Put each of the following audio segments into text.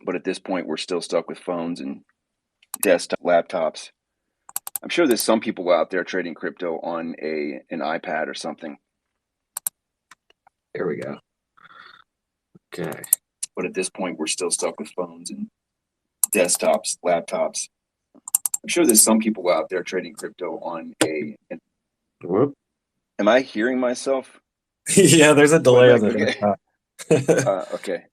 But at this point, we're still stuck with phones and desktop laptops. I'm sure there's some people out there trading crypto on an iPad or something. There we go. Okay. But at this point, we're still stuck with phones and desktops, laptops. I'm sure there's some people out there trading crypto on Whoop. Am I hearing myself? Yeah, there's a delay on the desktop. Okay.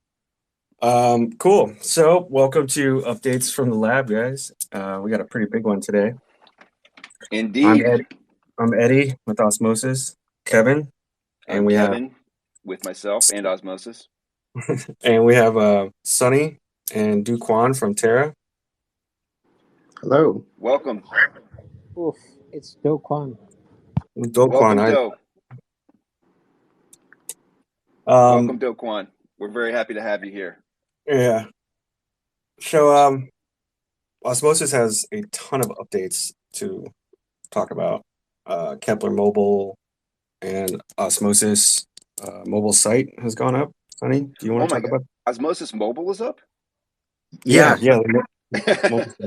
Cool. So welcome to updates from the lab, guys. We got a pretty big one today. Indeed. I'm Eddie with Osmosis, Kevin. And we Kevin with myself and Osmosis. And we have Sonny and Kwon from Terra. Hello. Welcome. Oof, it's Kwon. Welcome, Welcome, Kwon. We're very happy to have you here. Yeah. So Osmosis has a ton of updates to talk about. Keplr mobile and Osmosis mobile site has gone up. Sonny, do you want to talk about Osmosis mobile is up? Yeah.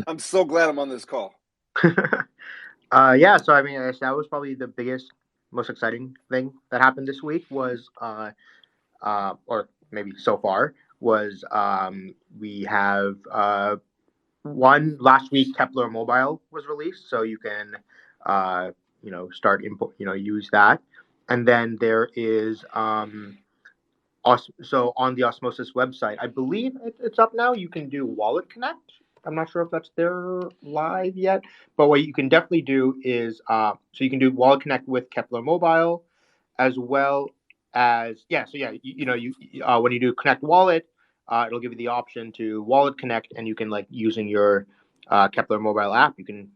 I'm so glad I'm on this call. Yeah, so I mean, that was probably the biggest, most exciting thing that happened this week was, or maybe so far, was we have one last week Keplr mobile was released, so you can start use that, and then there is so on the Osmosis website, I believe it's up now. You can do Wallet Connect. I'm not sure if that's there live yet, but what you can definitely do is so you can do Wallet Connect with Keplr Mobile, as well as when you do Connect Wallet, it'll give you the option to Wallet Connect, and you can using your Keplr Mobile app, you can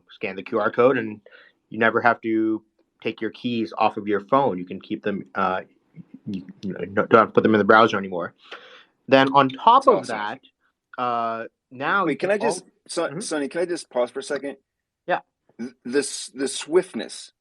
scan the QR code, and you never have to take your keys off of your phone. You can keep them. You don't have to put them in the browser anymore. Then on top of that, now wait, can I just Sonny, can I just pause for a second? Yeah. The swiftness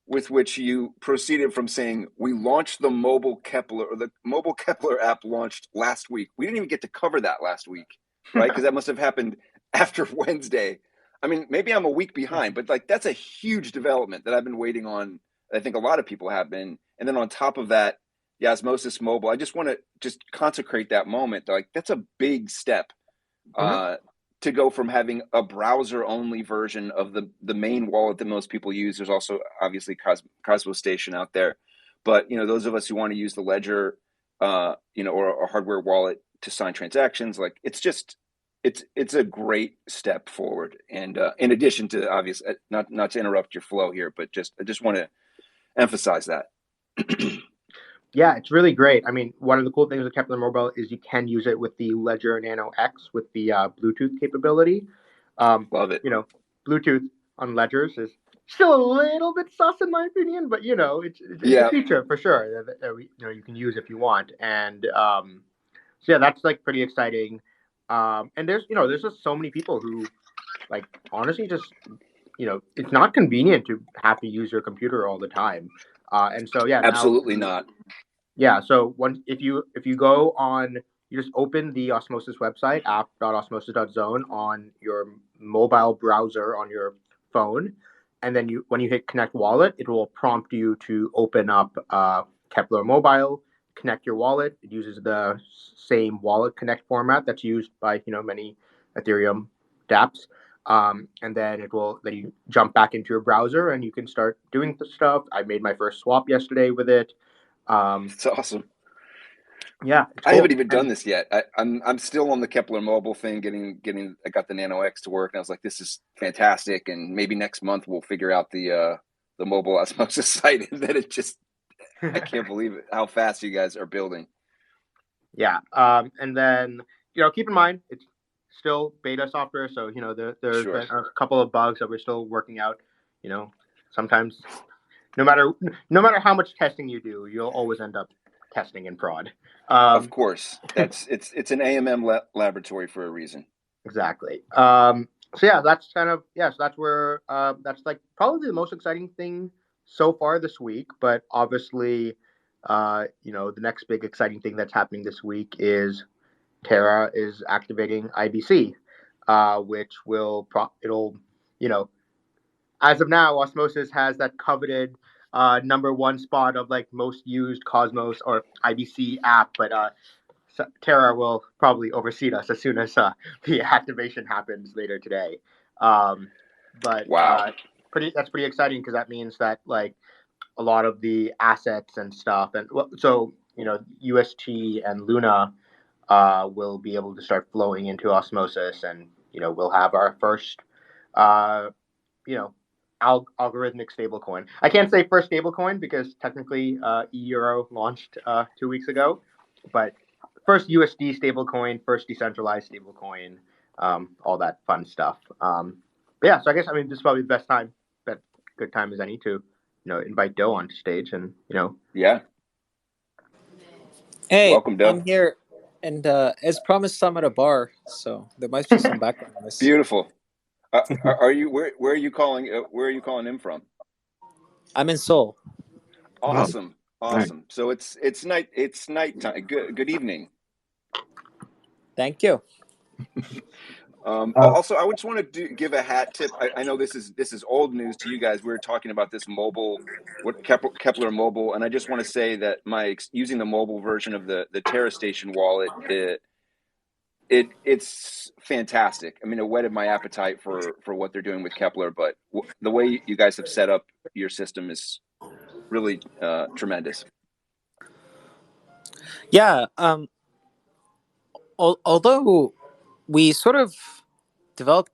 with which you proceeded from saying we launched the mobile Keplr, or the mobile Keplr app launched last week. We didn't even get to cover that last week, right? Because that must have happened after Wednesday. I mean, maybe I'm a week behind, but that's a huge development that I've been waiting on. I think a lot of people have been. And then on top of that, the Osmosis mobile, I just want to consecrate that moment. That's a big step to go from having a browser-only version of the main wallet that most people use. There's also obviously Cosmos Station out there, but those of us who want to use the Ledger, or a hardware wallet to sign transactions, it's a great step forward. And in addition to obvious, not to interrupt your flow here, but I just want to emphasize that. Yeah, it's really great. I mean, one of the cool things with Keplr Mobile is you can use it with the Ledger Nano X with the Bluetooth capability. Love it. Bluetooth on Ledgers is still a little bit sus in my opinion, but it's a feature for sure that you can use if you want. And so yeah, that's pretty exciting. And there's just so many people who honestly just it's not convenient to have to use your computer all the time. And so yeah, absolutely not. Yeah, so if you go on, you just open the Osmosis website, app.osmosis.zone, on your mobile browser on your phone, and then when you hit Connect Wallet, it will prompt you to open up Keplr Mobile, connect your wallet. It uses the same Wallet Connect format that's used by many Ethereum dApps. And then you jump back into your browser and you can start doing the stuff. I made my first swap yesterday with it. It's awesome. Yeah, cool. I haven't even done this yet. I'm still on the Keplr mobile thing. I got the Nano X to work, and I was like, this is fantastic. And maybe next month we'll figure out the mobile Osmosis site. And then I can't believe it how fast you guys are building. Yeah, and then keep in mind it's still beta software, so there's been a couple of bugs that we're still working out. Sometimes no matter how much testing you do, you'll always end up testing in prod. Of course, it's an AMM laboratory for a reason. Exactly. So yeah, that's so that's where that's probably the most exciting thing so far this week. But obviously, the next big exciting thing that's happening this week is Terra is activating IBC, which will it'll, you know, as of now, Osmosis has that coveted #1 spot of like most used Cosmos or IBC app, but Terra will probably oversee us as soon as the activation happens later today. But Wow. that's pretty exciting because that means that like a lot of the assets and stuff, and so UST and Luna will be able to start flowing into Osmosis, and we'll have our first you know algorithmic stablecoin. I can't say first stablecoin because technically euro launched 2 weeks ago, but first USD stablecoin, first decentralized stablecoin, all that fun stuff. But yeah, so I guess this is probably the best time, that good time as any to invite Doe onto stage, and Yeah. Hey, Welcome, Doe. I'm here, and as promised, I'm at a bar, so there might be some background noise. Beautiful. Are you where are you calling in from? I'm in Seoul. Awesome. Right. Awesome. So it's nighttime. Good evening. Thank you. Also, I just want to give a hat tip. I know this is old news to you guys. We were talking about this mobile, Keplr mobile, and I just want to say that using the mobile version of the Terra Station wallet, it's fantastic. It whetted my appetite for what they're doing with Keplr, but the way you guys have set up your system is really tremendous. Yeah. Although we sort of developed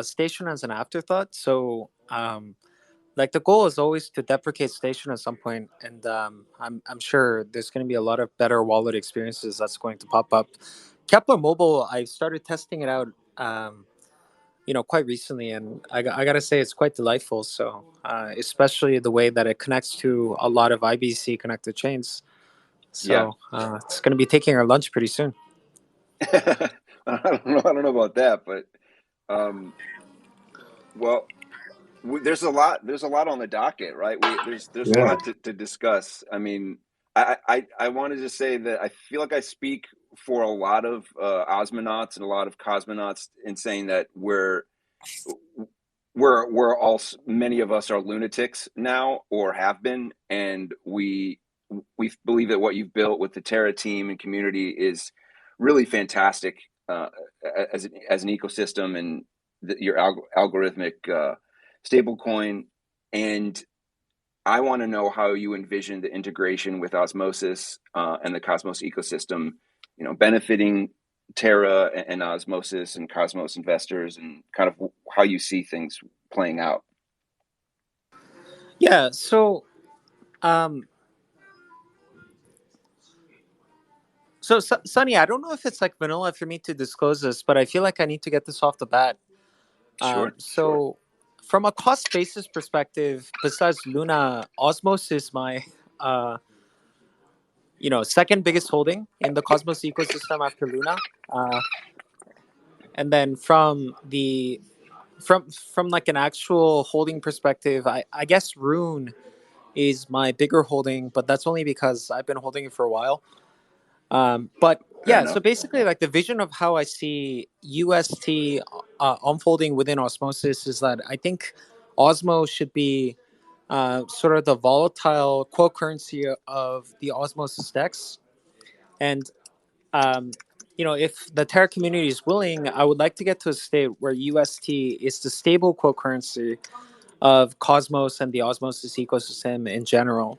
Station as an afterthought, so like the goal is always to deprecate Station at some point, and I'm sure there's going to be a lot of better wallet experiences that's going to pop up. Keplr Mobile, I started testing it out, quite recently, and I gotta say it's quite delightful. So especially the way that it connects to a lot of IBC connected chains. So it's going to be taking our lunch pretty soon. I don't know about that, but well, there's a lot on the docket, right? There's a lot to discuss. I wanted to say that I feel like I speak for a lot of osmonauts and a lot of cosmonauts in saying that we're all, many of us are lunatics now, or have been, and we believe that what you've built with the Terra team and community is really fantastic as an ecosystem, and your algorithmic stablecoin. And I want to know how you envision the integration with Osmosis and the Cosmos ecosystem, benefiting Terra and Osmosis and Cosmos investors, and kind of how you see things playing out. Yeah. So, Sunny, I don't know if it's like vanilla for me to disclose this, but I feel like I need to get this off the bat. Sure. From a cost basis perspective, besides Luna, Osmos is my second biggest holding in the Cosmos ecosystem after Luna. And then from like an actual holding perspective, I guess Rune is my bigger holding, but that's only because I've been holding it for a while. But Fair yeah, enough. so basically, like the vision of how I see UST unfolding within Osmosis is that I think Osmo should be sort of the volatile quote currency of the Osmosis DEX. And if the Terra community is willing, I would like to get to a state where UST is the stable quote currency of Cosmos and the Osmosis ecosystem in general.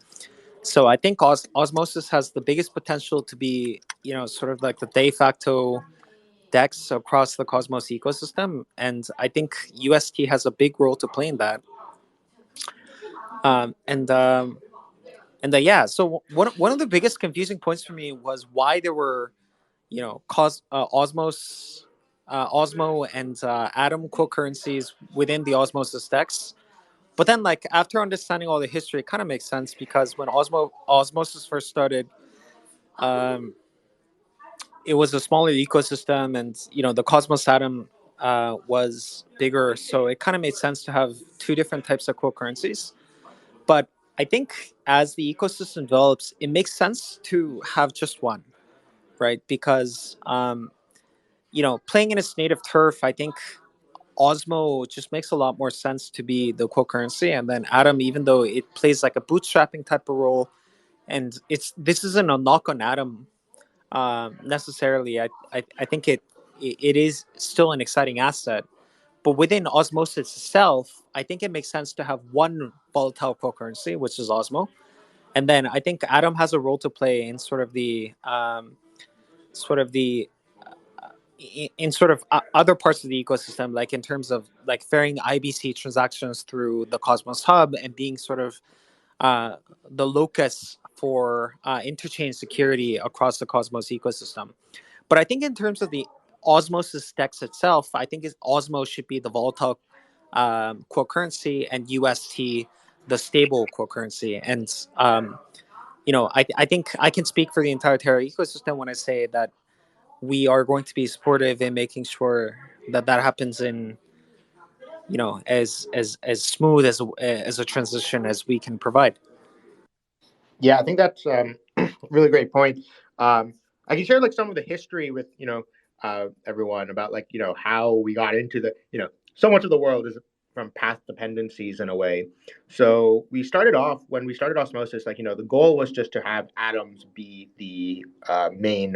So I think Osmosis has the biggest potential to be, sort of like the de facto DEX across the Cosmos ecosystem, and I think UST has a big role to play in that. Yeah. So one of the biggest confusing points for me was why there were, Osmos, Osmo, and Atom quote currencies within the Osmosis DEX. But then, like after understanding all the history, it kind of makes sense because when Osmosis first started, it was a smaller ecosystem, and the Cosmos Atom was bigger, so it kind of made sense to have two different types of quote currencies. But I think as the ecosystem develops, it makes sense to have just one, right? Because playing in its native turf, I think Osmo just makes a lot more sense to be the core currency, and then Atom, even though it plays like a bootstrapping type of role, and this isn't a knock on Atom necessarily. I think it is still an exciting asset, but within Osmosis itself, I think it makes sense to have one volatile core currency, which is Osmo, and then I think Atom has a role to play in sort of the in sort of other parts of the ecosystem, like in terms of like ferrying IBC transactions through the Cosmos hub and being sort of uh, the locus for interchain security across the Cosmos ecosystem. But I think in terms of the Osmosis DEX itself, I think Osmo should be the volatile core currency and UST the stable core currency. And I think I can speak for the entire Terra ecosystem when I say that we are going to be supportive in making sure that that happens in as smooth as a transition as we can provide. Yeah, I think that's really great point. I can share like some of the history with everyone about like how we got into the so much of the world is from path dependencies in a way. So we started off when we started Osmosis, like the goal was just to have atoms be the main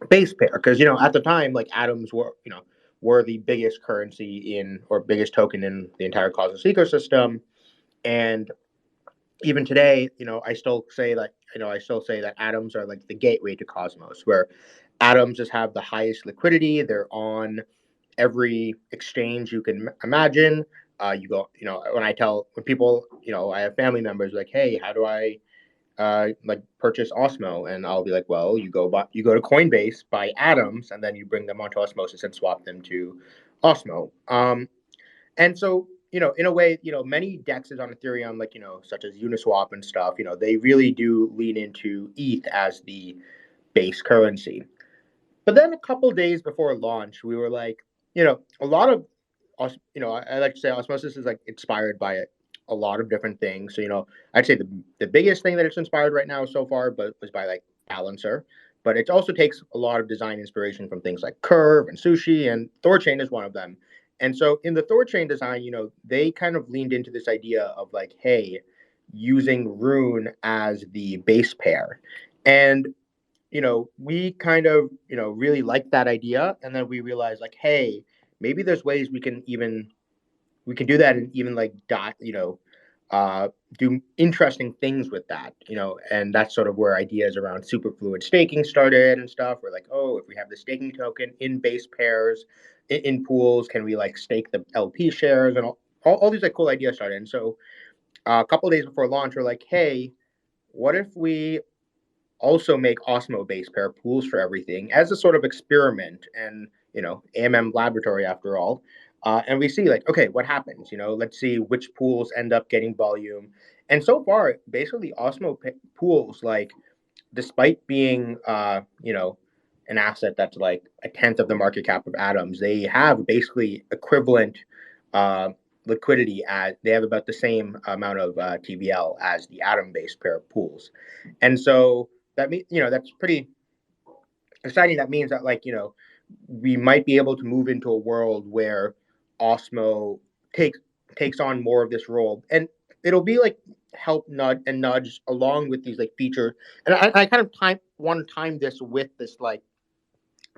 base pair because at the time like atoms were the biggest currency in or biggest token in the entire Cosmos ecosystem. And even today, I still say that atoms are like the gateway to Cosmos, where atoms just have the highest liquidity. They're on every exchange you can imagine. You go, when people, I have family members like, hey, how do I like purchase Osmo? And I'll be like, well, you go to Coinbase, buy atoms, and then you bring them onto Osmosis and swap them to Osmo. And so, in a way, many dexes on Ethereum, like, such as Uniswap and stuff, they really do lean into ETH as the base currency. But then a couple days before launch, we were like, a lot of, I like to say Osmosis is like inspired by a lot of different things. So, I'd say the biggest thing that it's inspired right now so far, but was by like Balancer. But it also takes a lot of design inspiration from things like Curve and Sushi, and Thorchain is one of them. And so in the Thorchain design, they kind of leaned into this idea of like, hey, using Rune as the base pair. And we kind of, really liked that idea. And then we realized like, hey, maybe there's ways we can do that and even like do interesting things with that, and that's sort of where ideas around superfluid staking started and stuff. We're like, oh, if we have the staking token in base pairs, in pools, can we like stake the LP shares and all these like cool ideas started. And so a couple of days before launch, we're like, hey, what if we also make Osmo base pair pools for everything as a sort of experiment and, AMM laboratory after all. And we see like, okay, what happens? Let's see which pools end up getting volume. And so far, basically Osmo pools, like, despite being, an asset that's like a tenth of the market cap of Atoms, they have basically equivalent uh, liquidity as they have about the same amount of TVL as the Atom-based pair of pools. And so that means that's pretty exciting. That means that like we might be able to move into a world where Osmo takes on more of this role, and it'll be like help nudge along with these like features. And I kind of want to time this with this like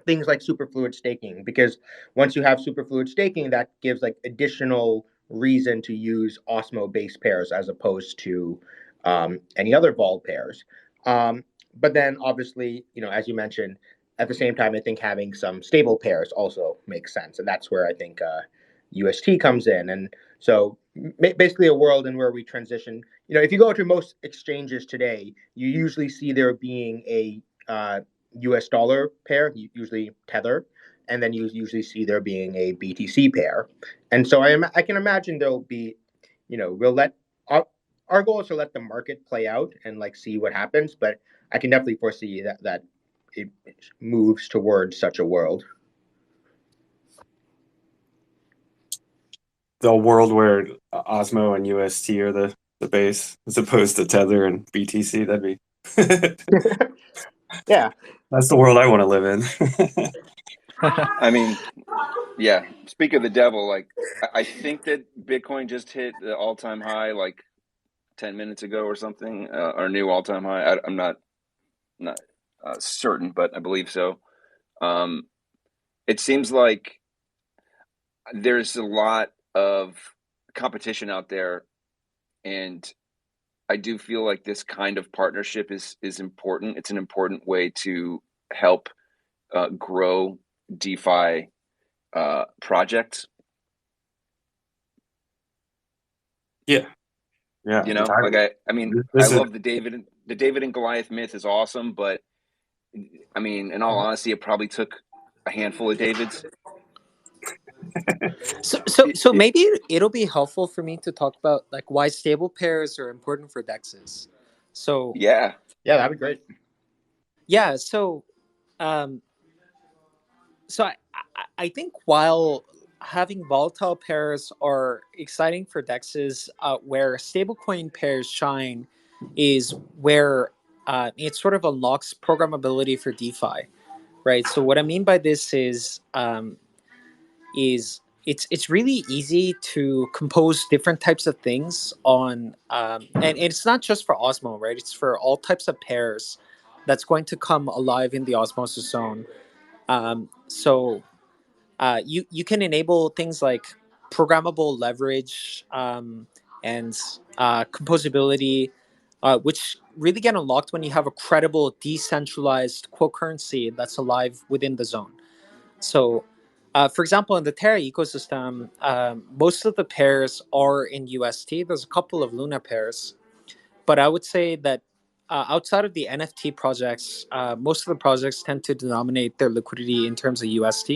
things like superfluid staking, because once you have superfluid staking, that gives like additional reason to use Osmo base pairs as opposed to any other vol pairs. But then obviously, as you mentioned, at the same time, I think having some stable pairs also makes sense. And that's where I think UST comes in. And so basically a world in where we transition, if you go to most exchanges today, you usually see there being a US dollar pair, usually Tether, and then you usually see there being a BTC pair. And so I can imagine there'll be, we'll let our goal is to let the market play out and like see what happens, but I can definitely foresee that it moves towards such a world. The world where Osmo and UST are the base as opposed to Tether and BTC, that'd be Yeah. That's the world I want to live in. I mean, yeah. Speak of the devil, like I think that Bitcoin just hit the all-time high like 10 minutes ago or something, or new all-time high. I'm not certain, but I believe so. It seems like there's a lot of competition out there, and I do feel like this kind of partnership is important. It's an important way to help grow DeFi projects. Yeah, yeah, You know, like entirely. I mean, I This is love the David and Goliath myth is awesome, but I mean, in all honesty, it probably took a handful of Davids. So maybe it'll be helpful for me to talk about like why stable pairs are important for dexes. So Yeah, Yeah, that'd be great. yeah, um, so I think while having volatile pairs are exciting for dexes, where stablecoin pairs shine is where it sort of unlocks programmability for DeFi, right? So what I mean by this is it's really easy to compose different types of things on and it's not just for Osmo, right? It's for all types of pairs that's going to come alive in the Osmosis zone. So you can enable things like programmable leverage and composability, which really get unlocked when you have a credible decentralized quote currency that's alive within the zone. So, for example, in the Terra ecosystem, most of the pairs are in UST. There's a couple of Luna pairs, but I would say that outside of the NFT projects, most of the projects tend to denominate their liquidity in terms of UST.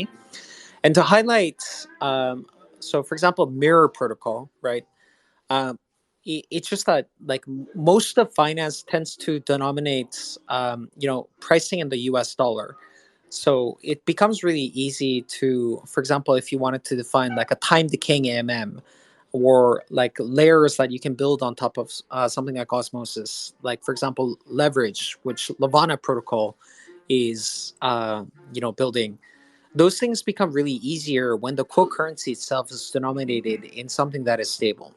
And to highlight, so for example, Mirror Protocol, right? Um, it's just that like most of finance tends to denominate, pricing in the US dollar. So it becomes really easy to, for example, if you wanted to define like a time decaying AMM or like layers that you can build on top of something like Osmosis, like for example, leverage, which Lavana protocol is, building. Those things become really easier when the core currency itself is denominated in something that is stable.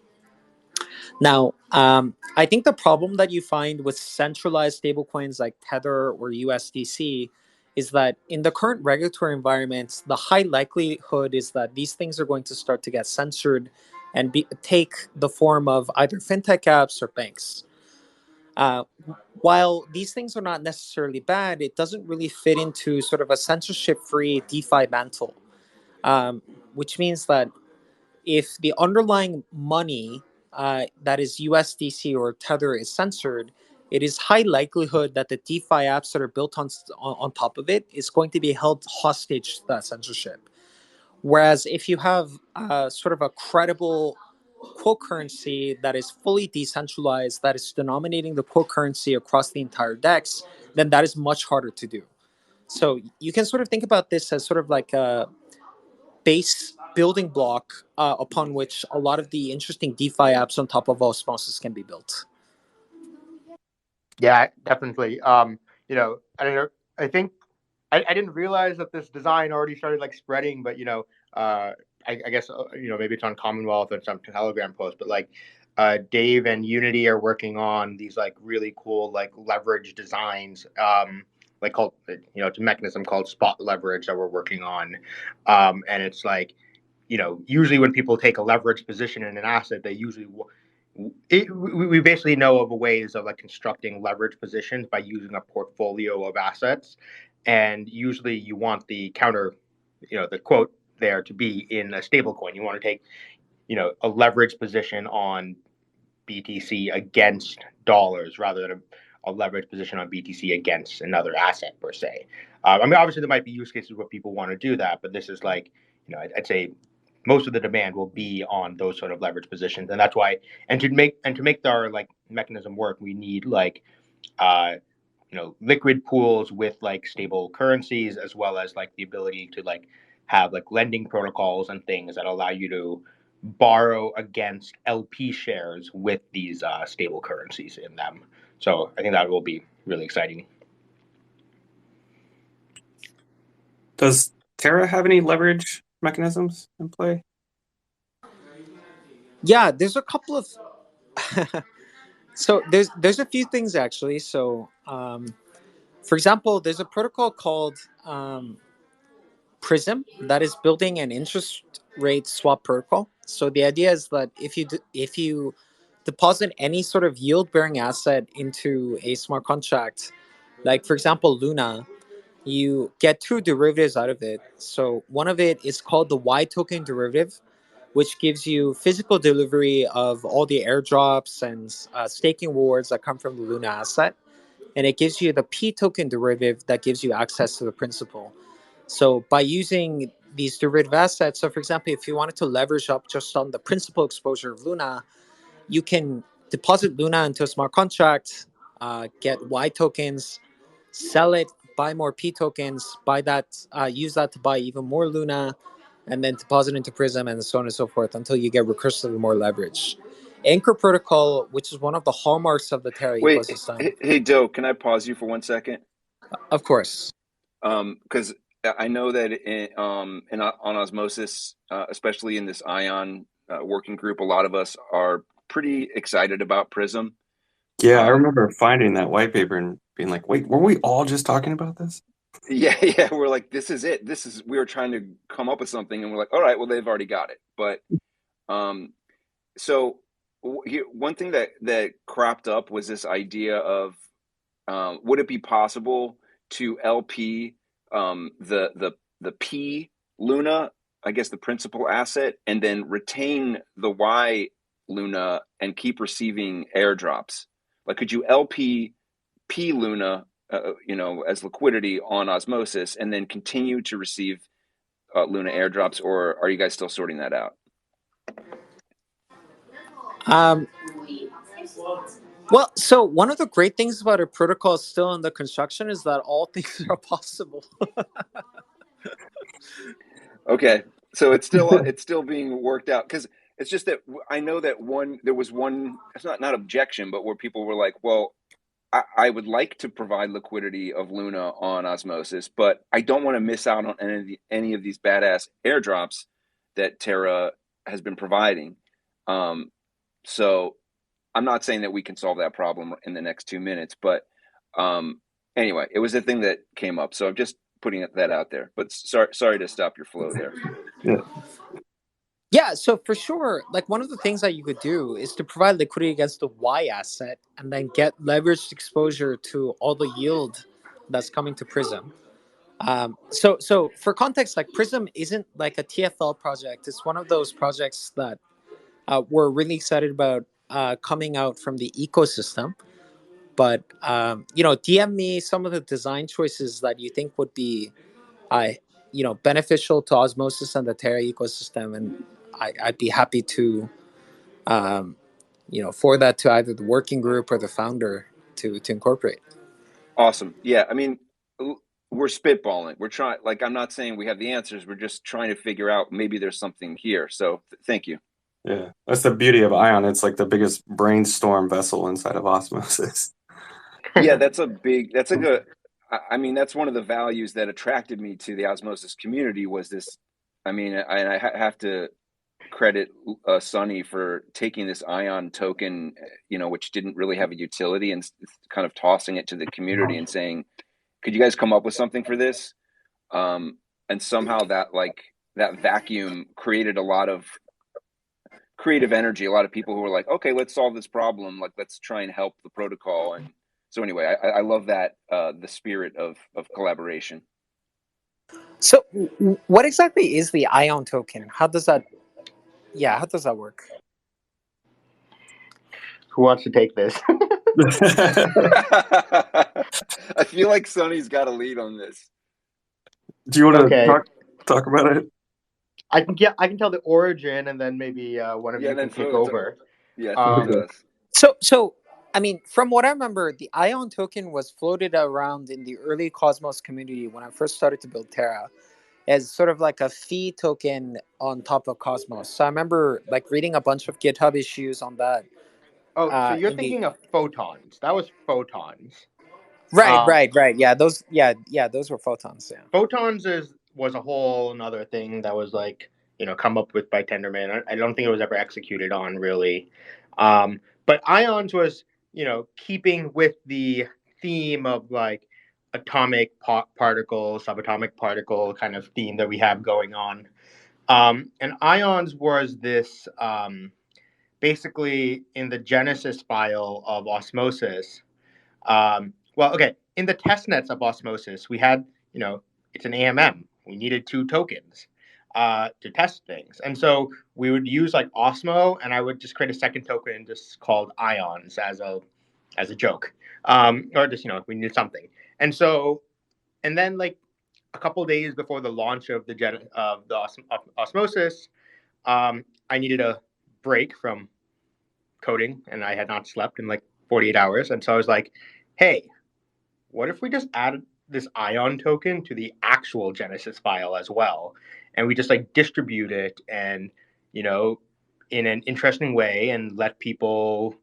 Now, I think the problem that you find with centralized stablecoins like Tether or USDC is that in the current regulatory environment, the high likelihood is that these things are going to start to get censored and take the form of either fintech apps or banks. Uh, while these things are not necessarily bad, it doesn't really fit into sort of a censorship free DeFi mantle, which means that if the underlying money that is USDC or Tether is censored, it is high likelihood that the DeFi apps that are built on top of it is going to be held hostage to that censorship. Whereas if you have sort of a credible quote currency that is fully decentralized, that is denominating the quote currency across the entire DEX, then that is much harder to do. So you can sort of think about this as sort of like a base building block upon which a lot of the interesting DeFi apps on top of Osmosis can be built. Yeah, definitely. I don't know. I think I didn't realize that this design already started like spreading, but I guess maybe it's on Commonwealth or some Telegram post, but like Dave and Unity are working on these like really cool like leverage designs. Like called it's a mechanism called spot leverage that we're working on, and it's like usually when people take a leverage position in an asset, they usually we basically know of ways of like constructing leverage positions by using a portfolio of assets, and usually you want the counter, the quote there to be in a stable coin. You want to take a leverage position on BTC against dollars rather than a leverage position on BTC against another asset per se. I mean, obviously there might be use cases where people want to do that, but this is like, I'd say most of the demand will be on those sort of leverage positions, and that's why. And to make our like mechanism work, we need like uh, liquid pools with like stable currencies, as well as like the ability to like have like lending protocols and things that allow you to borrow against LP shares with these stable currencies in them. So I think that will be really exciting. Does Terra have any leverage mechanisms in play? Yeah, there's a couple of so there's a few things actually. So for example, there's a protocol called Prism that is building an interest rate swap protocol. So the idea is that if you deposit any sort of yield bearing asset into a smart contract, like for example Luna, you get two derivatives out of it. So one of it is called the Y token derivative, which gives you physical delivery of all the airdrops and staking rewards that come from the Luna asset. And it gives you the P token derivative that gives you access to the principal. So by using these derivative assets, so for example, if you wanted to leverage up just on the principal exposure of Luna, you can deposit Luna into a smart contract, get Y tokens, sell it, buy more P tokens, buy that, use that to buy even more Luna, and then deposit into Prism and so on and so forth until you get recursively more leverage. Anchor protocol, which is one of the hallmarks of the Terra Wait, ecosystem. hey Doe, can I pause you for 1 second? Of course. Because I know that on Osmosis, especially in this Ion working group, a lot of us are pretty excited about Prism. Yeah, I remember finding that white paper and being like, wait, were we all just talking about this? Yeah, we're like, this is it. We were trying to come up with something, and we're like, all right, well, they've already got it. But so one thing that cropped up was this idea of would it be possible to LP the P Luna, I guess the principal asset, and then retain the Y Luna and keep receiving airdrops? Like, could you LP P Luna, as liquidity on Osmosis, and then continue to receive Luna airdrops, or are you guys still sorting that out? Well, so one of the great things about a protocol still under construction is that all things are possible. Okay, so it's still being worked out, because it's just that I know that there was one, it's not objection, but where people were like, well, I would like to provide liquidity of Luna on Osmosis, but I don't want to miss out on any of these badass airdrops that Terra has been providing. So I'm not saying that we can solve that problem in the next 2 minutes, but anyway, it was a thing that came up. So I'm just putting that out there. But sorry to stop your flow there. Yeah, so for sure, like one of the things that you could do is to provide liquidity against the Y asset and then get leveraged exposure to all the yield that's coming to Prism. So for context, like Prism isn't like a TFL project. It's one of those projects that we're really excited about coming out from the ecosystem. But DM me some of the design choices that you think would be, beneficial to Osmosis and the Terra ecosystem, and I'd be happy to, forward that to either the working group or the founder to incorporate. Awesome. Yeah, I mean, we're spitballing. We're trying. Like, I'm not saying we have the answers. We're just trying to figure out maybe there's something here. So thank you. Yeah, that's the beauty of Ion. It's like the biggest brainstorm vessel inside of Osmosis. Yeah, that's I mean, that's one of the values that attracted me to the Osmosis community was this. I mean, I have to credit Sunny for taking this Ion token, which didn't really have a utility, and kind of tossing it to the community and saying, could you guys come up with something for this? And somehow that vacuum created a lot of creative energy, a lot of people who were like, okay, let's solve this problem. Like, let's try and help the protocol. And so anyway, I love that, the spirit of collaboration. So, what exactly is the Ion token? How does that work? Who wants to take this? I feel like Sonny's got a lead on this. Do you want to talk about it? I can tell the origin, and then maybe one of you can take over. So I mean, from what I remember, the Ion token was floated around in the early Cosmos community when I first started to build Terra, as sort of like a fee token on top of Cosmos. So I remember like reading a bunch of GitHub issues on that. Oh, so you're thinking of photons. That was photons. Right. Yeah, those were photons. Yeah. Photons was a whole another thing that was like, come up with by Tenderman. I don't think it was ever executed on really. But ions was, keeping with the theme of like atomic particle, subatomic particle kind of theme that we have going on. And ions was this basically in the Genesis file of Osmosis. Well, okay, in the test nets of Osmosis, we had, it's an AMM. We needed 2 tokens to test things. And so we would use like Osmo, and I would just create a second token just called ions as a joke. Or just, we needed something. And so, and then like a couple days before the launch of Osmosis, I needed a break from coding, and I had not slept in like 48 hours. And so I was like, hey, what if we just add this ion token to the actual Genesis file as well? And we just like distribute it and, in an interesting way and let people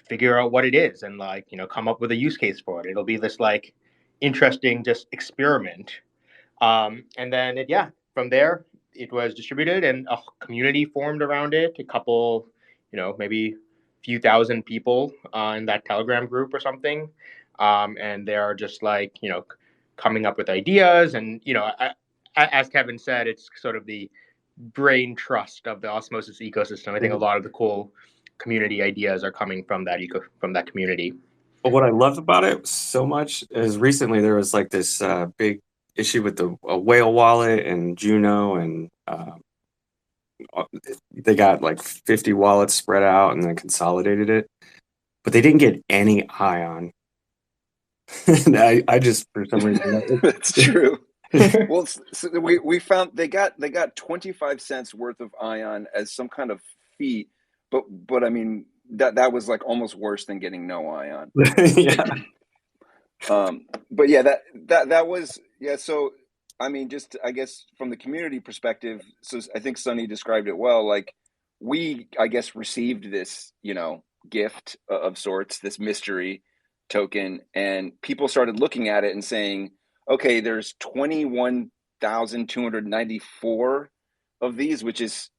figure out what it is and like, come up with a use case for it. It'll be this like interesting just experiment. And then from there it was distributed and a community formed around it. A couple, maybe a few thousand people in that Telegram group or something. And they're just like, coming up with ideas. And, as Kevin said, it's sort of the brain trust of the Osmosis ecosystem. I think a lot of the cool community ideas are coming from that community. But what I love about it so much is recently there was like this big issue with the whale wallet and Juno, and they got like 50 wallets spread out and then consolidated it, but they didn't get any ion. And I just, for some reason, that's true. Well, so we found they got 25 cents worth of ion as some kind of fee, but I mean that was like almost worse than getting no ion. Yeah. But yeah, that was, yeah. So I mean, just I guess from the community perspective, so I think Sunny described it well. Like we, I guess, received this, gift of sorts, this mystery token, and people started looking at it and saying, okay, there's 21,294 of these, which is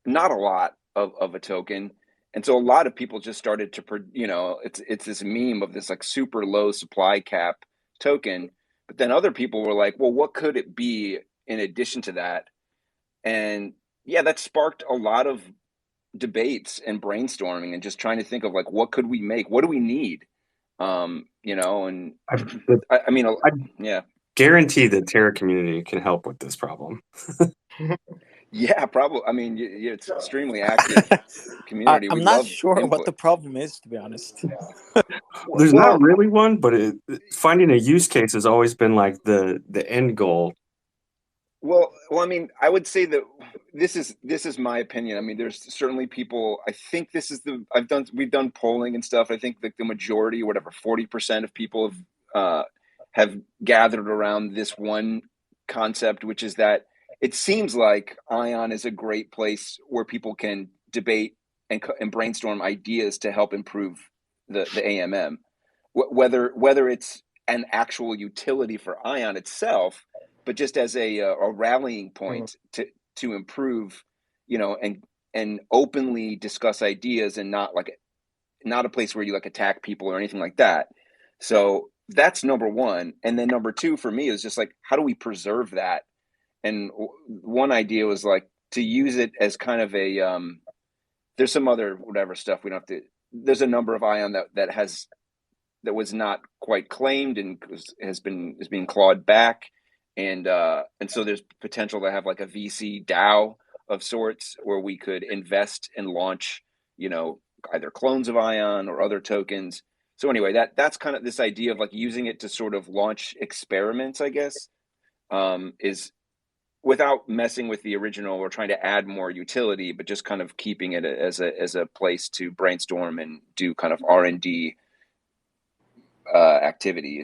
not a lot of a token. And so a lot of people just started to, it's this meme of this like super low supply cap token. But then other people were like, well, what could it be in addition to that? And yeah, that sparked a lot of debates and brainstorming and just trying to think of like, what could we make? What do we need? And I mean, yeah. Guarantee the Terra community can help with this problem. Yeah, probably. I mean, it's extremely active community. I'm We not love sure input. what the problem is, to be honest. There's not really one, but finding a use case has always been like the end goal. Well, I mean, I would say that this is my opinion. I mean, there's certainly people. I think this is we've done polling and stuff. I think that the majority, whatever, 40% of people have gathered around this one concept, which is that it seems like Ion is a great place where people can debate and brainstorm ideas to help improve the AMM. Whether it's an actual utility for Ion itself, but just as a rallying point to improve, and openly discuss ideas, and not a place where you like attack people or anything like that. So that's number one. And then number two for me is just like, how do we preserve that? And one idea was like to use it as kind of a there's some other whatever stuff we don't have to. There's a number of Ion that was not quite claimed and is being clawed back, and so there's potential to have like a VC DAO of sorts where we could invest and launch, either clones of Ion or other tokens. So anyway, that's kind of this idea of like using it to sort of launch experiments, I guess, is without messing with the original or trying to add more utility, but just kind of keeping it as a place to brainstorm and do kind of R&D activity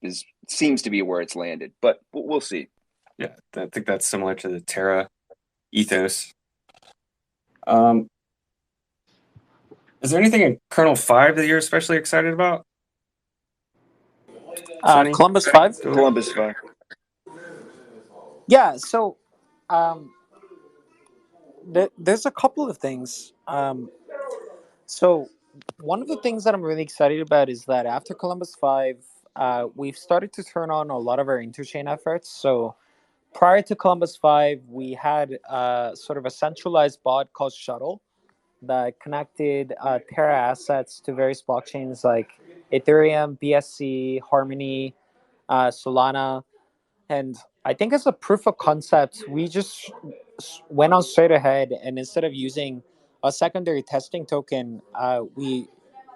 is seems to be where it's landed, but we'll see. Yeah, I think that's similar to the Terra ethos. Is there anything in kernel 5 that you're especially excited about? Columbus 5? Columbus 5. Yeah, so um, there's a couple of things. So one of the things that I'm really excited about is that after Columbus 5, we've started to turn on a lot of our interchain efforts. So prior to Columbus 5, we had sort of a centralized bot called Shuttle that connected Terra assets to various blockchains like Ethereum, BSC, Harmony, Solana. And I think as a proof of concept, we just went on straight ahead. And instead of using a secondary testing token, we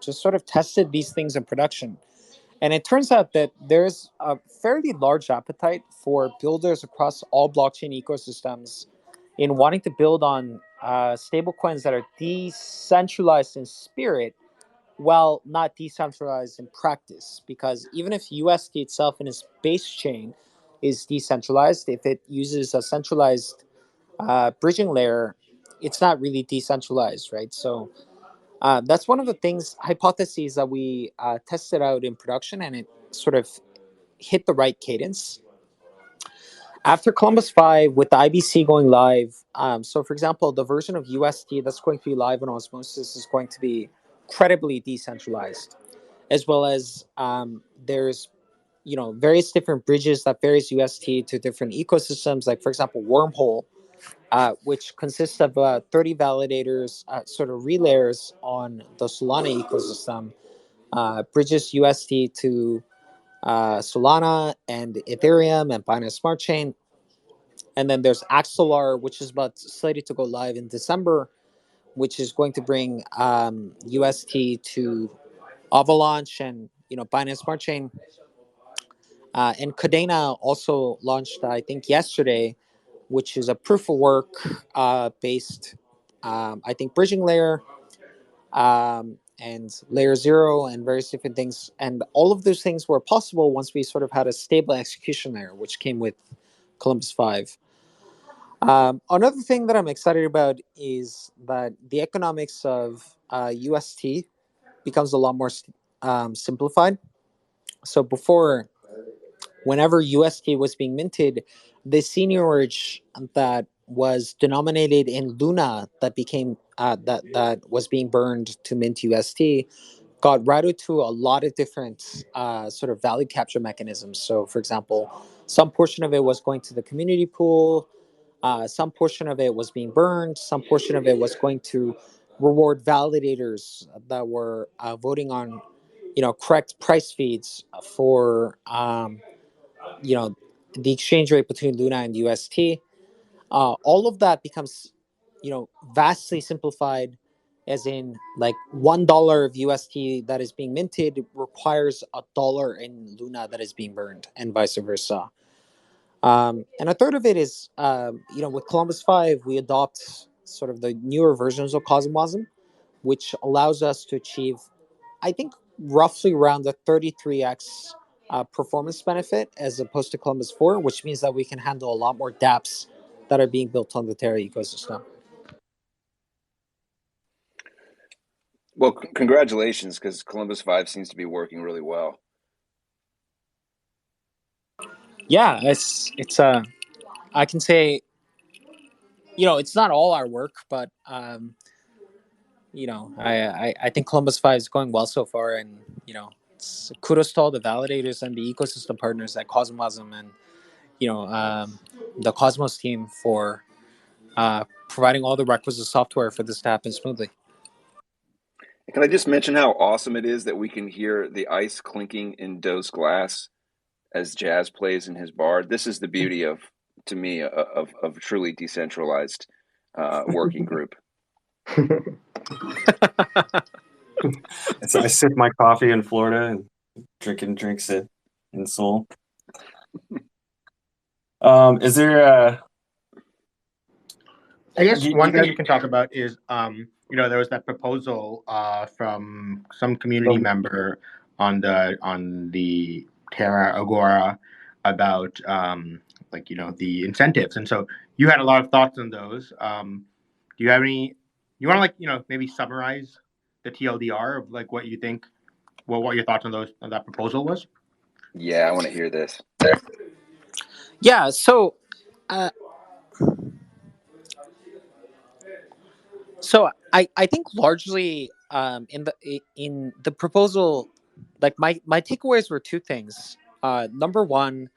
just sort of tested these things in production. And it turns out that there's a fairly large appetite for builders across all blockchain ecosystems in wanting to build on stablecoins that are decentralized in spirit while not decentralized in practice. Because even if USD itself in its base chain is decentralized, if it uses a centralized bridging layer, it's not really decentralized, right? So that's one of the things, hypotheses that we tested out in production, and it sort of hit the right cadence. After Columbus 5, with the IBC going live, so for example, the version of USD that's going to be live on Osmosis is going to be credibly decentralized, as well as there's various different bridges that varies UST to different ecosystems, like for example Wormhole, which consists of 30 validators, sort of relayers on the Solana ecosystem, bridges UST to Solana and Ethereum and Binance Smart Chain. And then there's Axelar, which is about slated to go live in December, which is going to bring UST to Avalanche and Binance Smart Chain. And Cadena also launched, I think, yesterday, which is a proof of work based, I think, bridging layer and layer zero and various different things. And all of those things were possible once we sort of had a stable execution layer, which came with Columbus 5. Another thing that I'm excited about is that the economics of UST becomes a lot more simplified. So before, whenever UST was being minted, the seigniorage that was denominated in Luna that became that was being burned to mint UST got routed to a lot of different sort of value capture mechanisms. So, for example, some portion of it was going to the community pool, some portion of it was being burned, some portion of it was going to reward validators that were voting on, correct price feeds for, the exchange rate between Luna and UST. All of that becomes, vastly simplified, as in like $1 of UST that is being minted requires $1 in Luna that is being burned, and vice versa. And a third of it is, with Columbus 5, we adopt sort of the newer versions of Cosmosm, which allows us to achieve, I think, roughly around the 33x performance benefit as opposed to Columbus 4, which means that we can handle a lot more dApps that are being built on the Terra ecosystem. Well, congratulations, because Columbus 5 seems to be working really well. Yeah, it's I can say, it's not all our work, but I think Columbus 5 is going well so far, and kudos to all the validators and the ecosystem partners at Cosmosm and the Cosmos team for providing all the requisite software for this to happen smoothly. Can I just mention how awesome it is that we can hear the ice clinking in Doe's glass as Jazz plays in his bar? This is the beauty of truly decentralized working group. So I sip my coffee in Florida and drinks it in Seoul. Is there I guess one thing we can talk about is, there was that proposal from some community member on the Terra Agora about the incentives, and so you had a lot of thoughts on those. Do you have any? You want to maybe summarize the TLDR of what you think, what your thoughts on that proposal was? Yeah, I want to hear this. Yeah, so Uh, so I think largely in the proposal, like my takeaways were two things. Number one,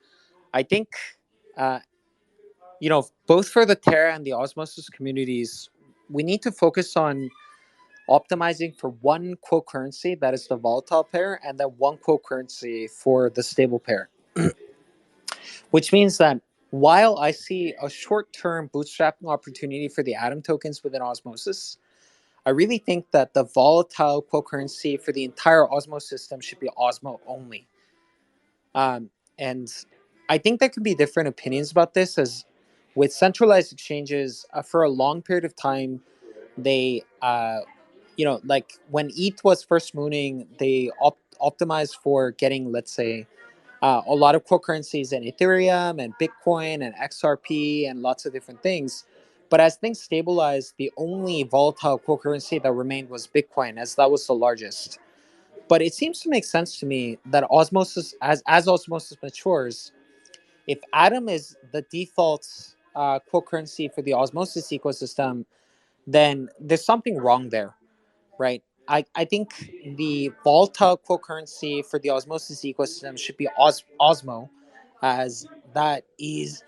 I think uh, both for the Terra and the Osmosis communities, we need to focus on optimizing for one quote currency that is the volatile pair, and then one quote currency for the stable pair. Which means that while I see a short-term bootstrapping opportunity for the Atom tokens within Osmosis, I really think that the volatile quote currency for the entire Osmo system should be Osmo only. And I think there could be different opinions about this, as with centralized exchanges, for a long period of time, they, like when ETH was first mooning, they optimized for getting, let's say, a lot of core currencies in Ethereum and Bitcoin and XRP and lots of different things. But as things stabilized, the only volatile core currency that remained was Bitcoin, as that was the largest. But it seems to make sense to me that Osmosis, as Osmosis matures, if Atom is the default core currency for the Osmosis ecosystem, then there's something wrong there, right? I think the volatile core currency for the Osmosis ecosystem should be Osmo, as that is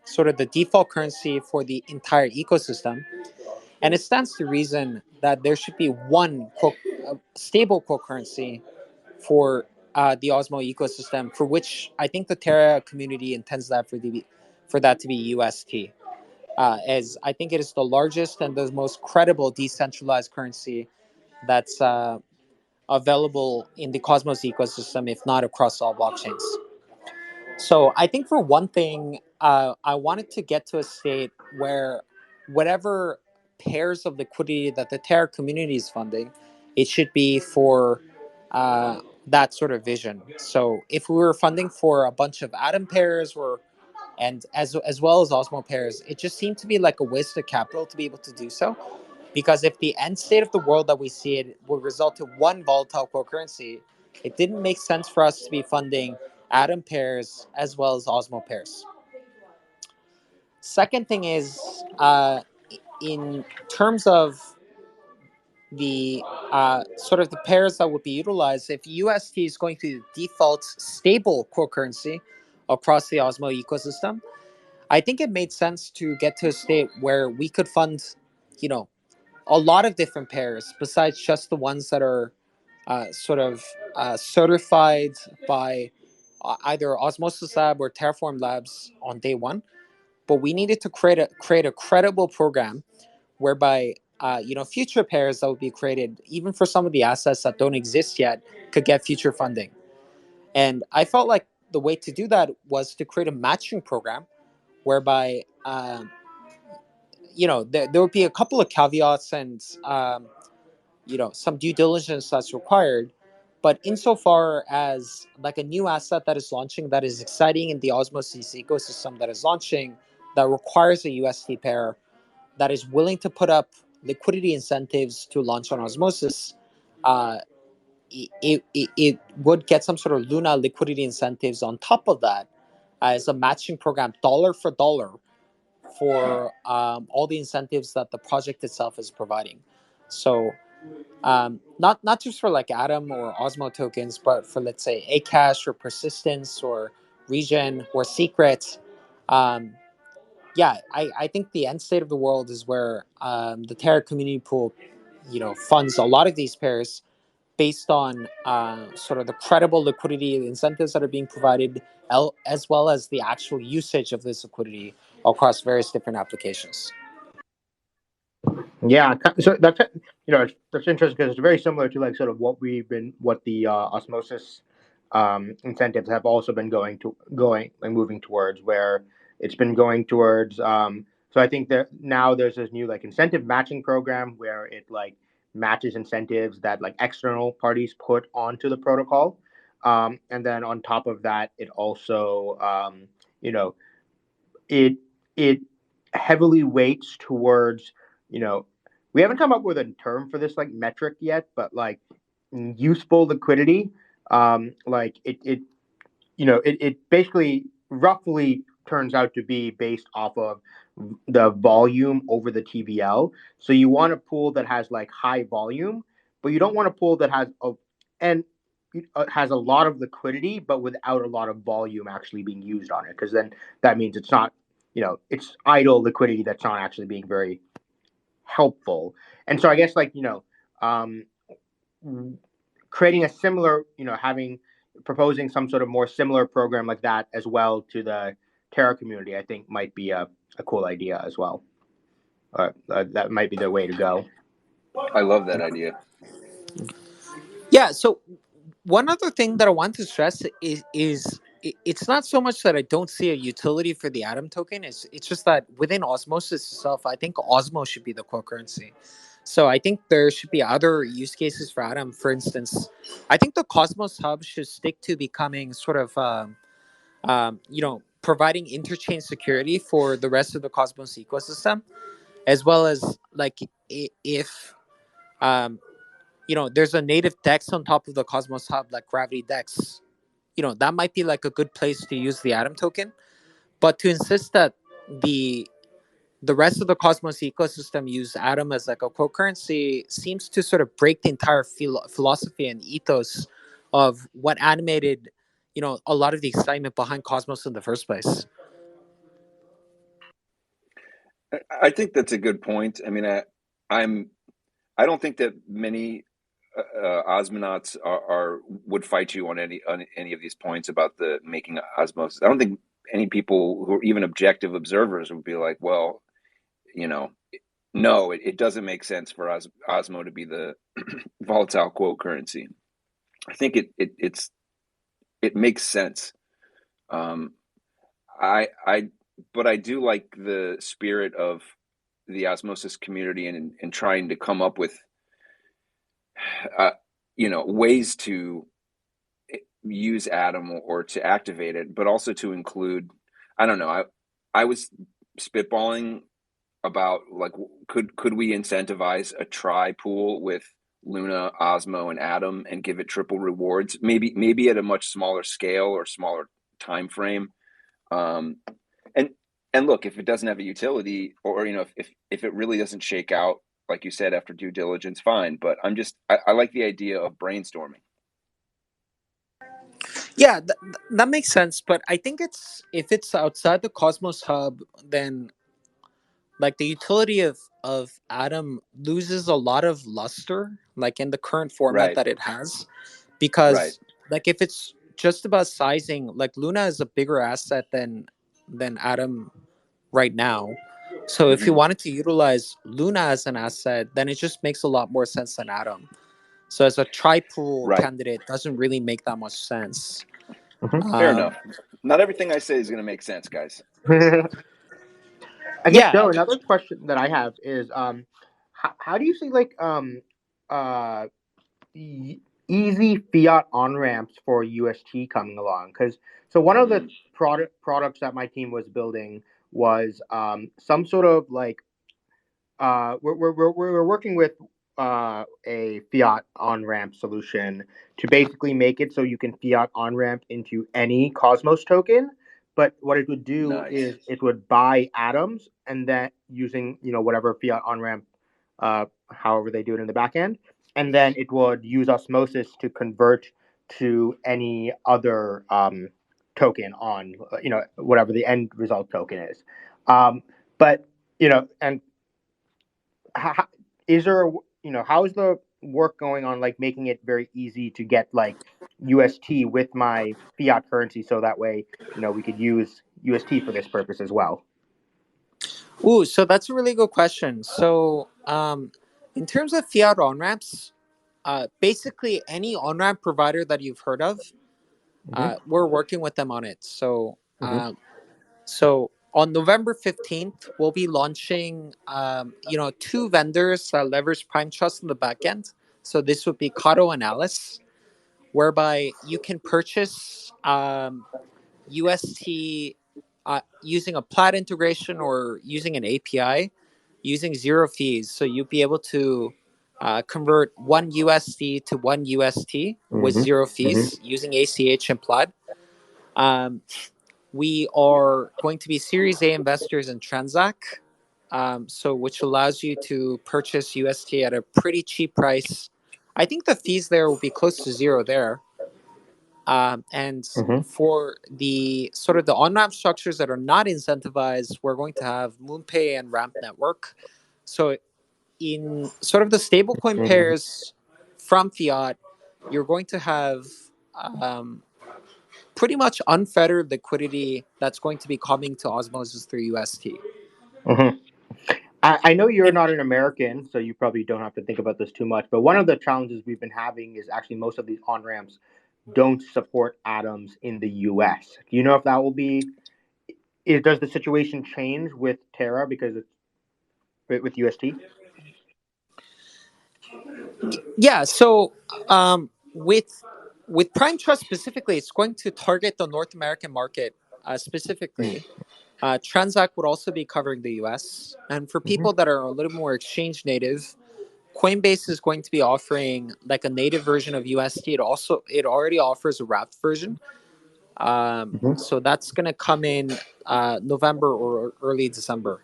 sort of the default currency for the entire ecosystem. And it stands to reason that there should be one stable core currency for the Osmo ecosystem, for which I think the Terra community intends that for that to be UST, as I think it is the largest and the most credible decentralized currency that's available in the Cosmos ecosystem, if not across all blockchains. So I think for one thing, I wanted to get to a state where whatever pairs of liquidity that the Terra community is funding, it should be for that sort of vision. So if we were funding for a bunch of Atom pairs or and as well as Osmo pairs, it just seemed to be like a waste of capital to be able to do so. Because if the end state of the world that we see it would result to one volatile core currency, it didn't make sense for us to be funding Atom pairs as well as Osmo pairs. Second thing is, in terms of the sort of the pairs that would be utilized, if UST is going to be the default stable core currency across the Osmo ecosystem, I think it made sense to get to a state where we could fund, you know, a lot of different pairs besides just the ones that are certified by either Osmosis Lab or Terraform Labs on day one. But we needed to create a credible program whereby future pairs that would be created, even for some of the assets that don't exist yet, could get future funding. And I felt like the way to do that was to create a matching program whereby there would be a couple of caveats and some due diligence that's required. But insofar as like a new asset that is launching, that is exciting in the Osmosis ecosystem that is launching, that requires a UST pair, that is willing to put up liquidity incentives to launch on Osmosis, uh, it would get some sort of Luna liquidity incentives on top of that as a matching program, dollar for dollar, for all the incentives that the project itself is providing. So not just for like Atom or Osmo tokens, but for, let's say, Akash or Persistence or Regen or Secret. Um, I think the end state of the world is where the Terra community pool, funds a lot of these pairs based on sort of the credible liquidity incentives that are being provided, as well as the actual usage of this liquidity across various different applications. Yeah, so that's interesting because it's very similar to like sort of what the Osmosis incentives have also been moving towards, where it's been going towards. So I think that now there's this new like incentive matching program where it like matches incentives that like external parties put onto the protocol, and then on top of that, it also you know it it heavily weights towards, we haven't come up with a term for this like metric yet, but like useful liquidity, like it basically roughly turns out to be based off of the volume over the TVL. So you want a pool that has like high volume, but you don't want a pool that has has a lot of liquidity, but without a lot of volume actually being used on it, because then that means it's not, it's idle liquidity that's not actually being very helpful. And so I guess creating a similar, proposing some sort of more similar program like that as well to the Terra community, I think might be a cool idea as well. That might be the way to go. I love that idea. Yeah. So one other thing that I want to stress is it's not so much that I don't see a utility for the Atom token. It's just that within Osmosis itself, I think Osmo should be the core currency. So I think there should be other use cases for Atom. For instance, I think the Cosmos Hub should stick to becoming sort of, providing interchain security for the rest of the Cosmos ecosystem, as well as like if there's a native DEX on top of the Cosmos Hub, like Gravity DEX. That might be like a good place to use the Atom token. But to insist that the rest of the Cosmos ecosystem use Atom as like a core currency seems to sort of break the entire philosophy and ethos of what animated, a lot of the excitement behind Cosmos in the first place. I think that's a good point. I mean, I don't think that many osmonauts would fight you on any of these points about the making osmosis. I don't think any people who are even objective observers would be like, well, no, it doesn't make sense for Osmo to be the volatile quote currency. I think it makes sense. But I do like the spirit of the osmosis community and trying to come up with ways to use Atom or to activate it, but also to include, I don't know, I was spitballing about like could we incentivize a tri pool with Luna, Osmo, and Atom and give it triple rewards, maybe at a much smaller scale or smaller time frame. And look, if it doesn't have a utility, or if it really doesn't shake out, like you said, after due diligence, fine. But I like the idea of brainstorming. Yeah, that makes sense. But I think if it's outside the Cosmos Hub, then like the utility of Atom loses a lot of luster, like in the current format Right. that it has, because Right. like if it's just about sizing, like Luna is a bigger asset than Atom right now. So if you wanted to utilize Luna as an asset, then it just makes a lot more sense than Atom. So as a tri-pool Right. candidate, doesn't really make that much sense. Fair enough. Not everything I say is going to make sense, guys. I guess, Joe, another question that I have is, how do you see like easy fiat on ramps for UST coming along? Because one of the products that my team was building was some sort of like we're working with a fiat on ramp solution to basically make it so you can fiat on ramp into any Cosmos token. But what it would do is it would buy atoms, and then using whatever fiat on ramp, however they do it in the back end, and then it would use osmosis to convert to any other token on whatever the end result token is. But and how, is there how is the work going on, like making it very easy to get like UST with my fiat currency, so that way we could use UST for this purpose as well? Ooh, so that's a really good question. So in terms of fiat on ramps, basically any on ramp provider that you've heard of, we're working with them on it. So so on November 15th, we'll be launching, two vendors that leverage Prime Trust in the back end. So this would be Kato and Alice, whereby you can purchase UST using a Plaid integration or using an API using zero fees. So you'll be able to convert one USD to one UST with zero fees using ACH and Plaid. we are going to be Series A investors in Transact, so which allows you to purchase UST at a pretty cheap price. I think the fees there will be close to zero there. And Mhm. for the sort of the on-ramp structures that are not incentivized, we're going to have MoonPay and Ramp Network. So in sort of the stablecoin Mhm. pairs from fiat, you're going to have um, pretty much unfettered liquidity that's going to be coming to Osmosis through UST. Mhm. I know you're not an American, so you probably don't have to think about this too much. But one of the challenges we've been having is actually most of these on ramps don't support atoms in the US. Do you know if that will be? Does the situation change with Terra because it's with UST? Yeah, so with Prime Trust specifically, it's going to target the North American market specifically. Transact would also be covering the US. And for people that are a little more exchange native, Coinbase is going to be offering like a native version of USD. It already offers a wrapped version. Mhm. So that's going to come in November or early December.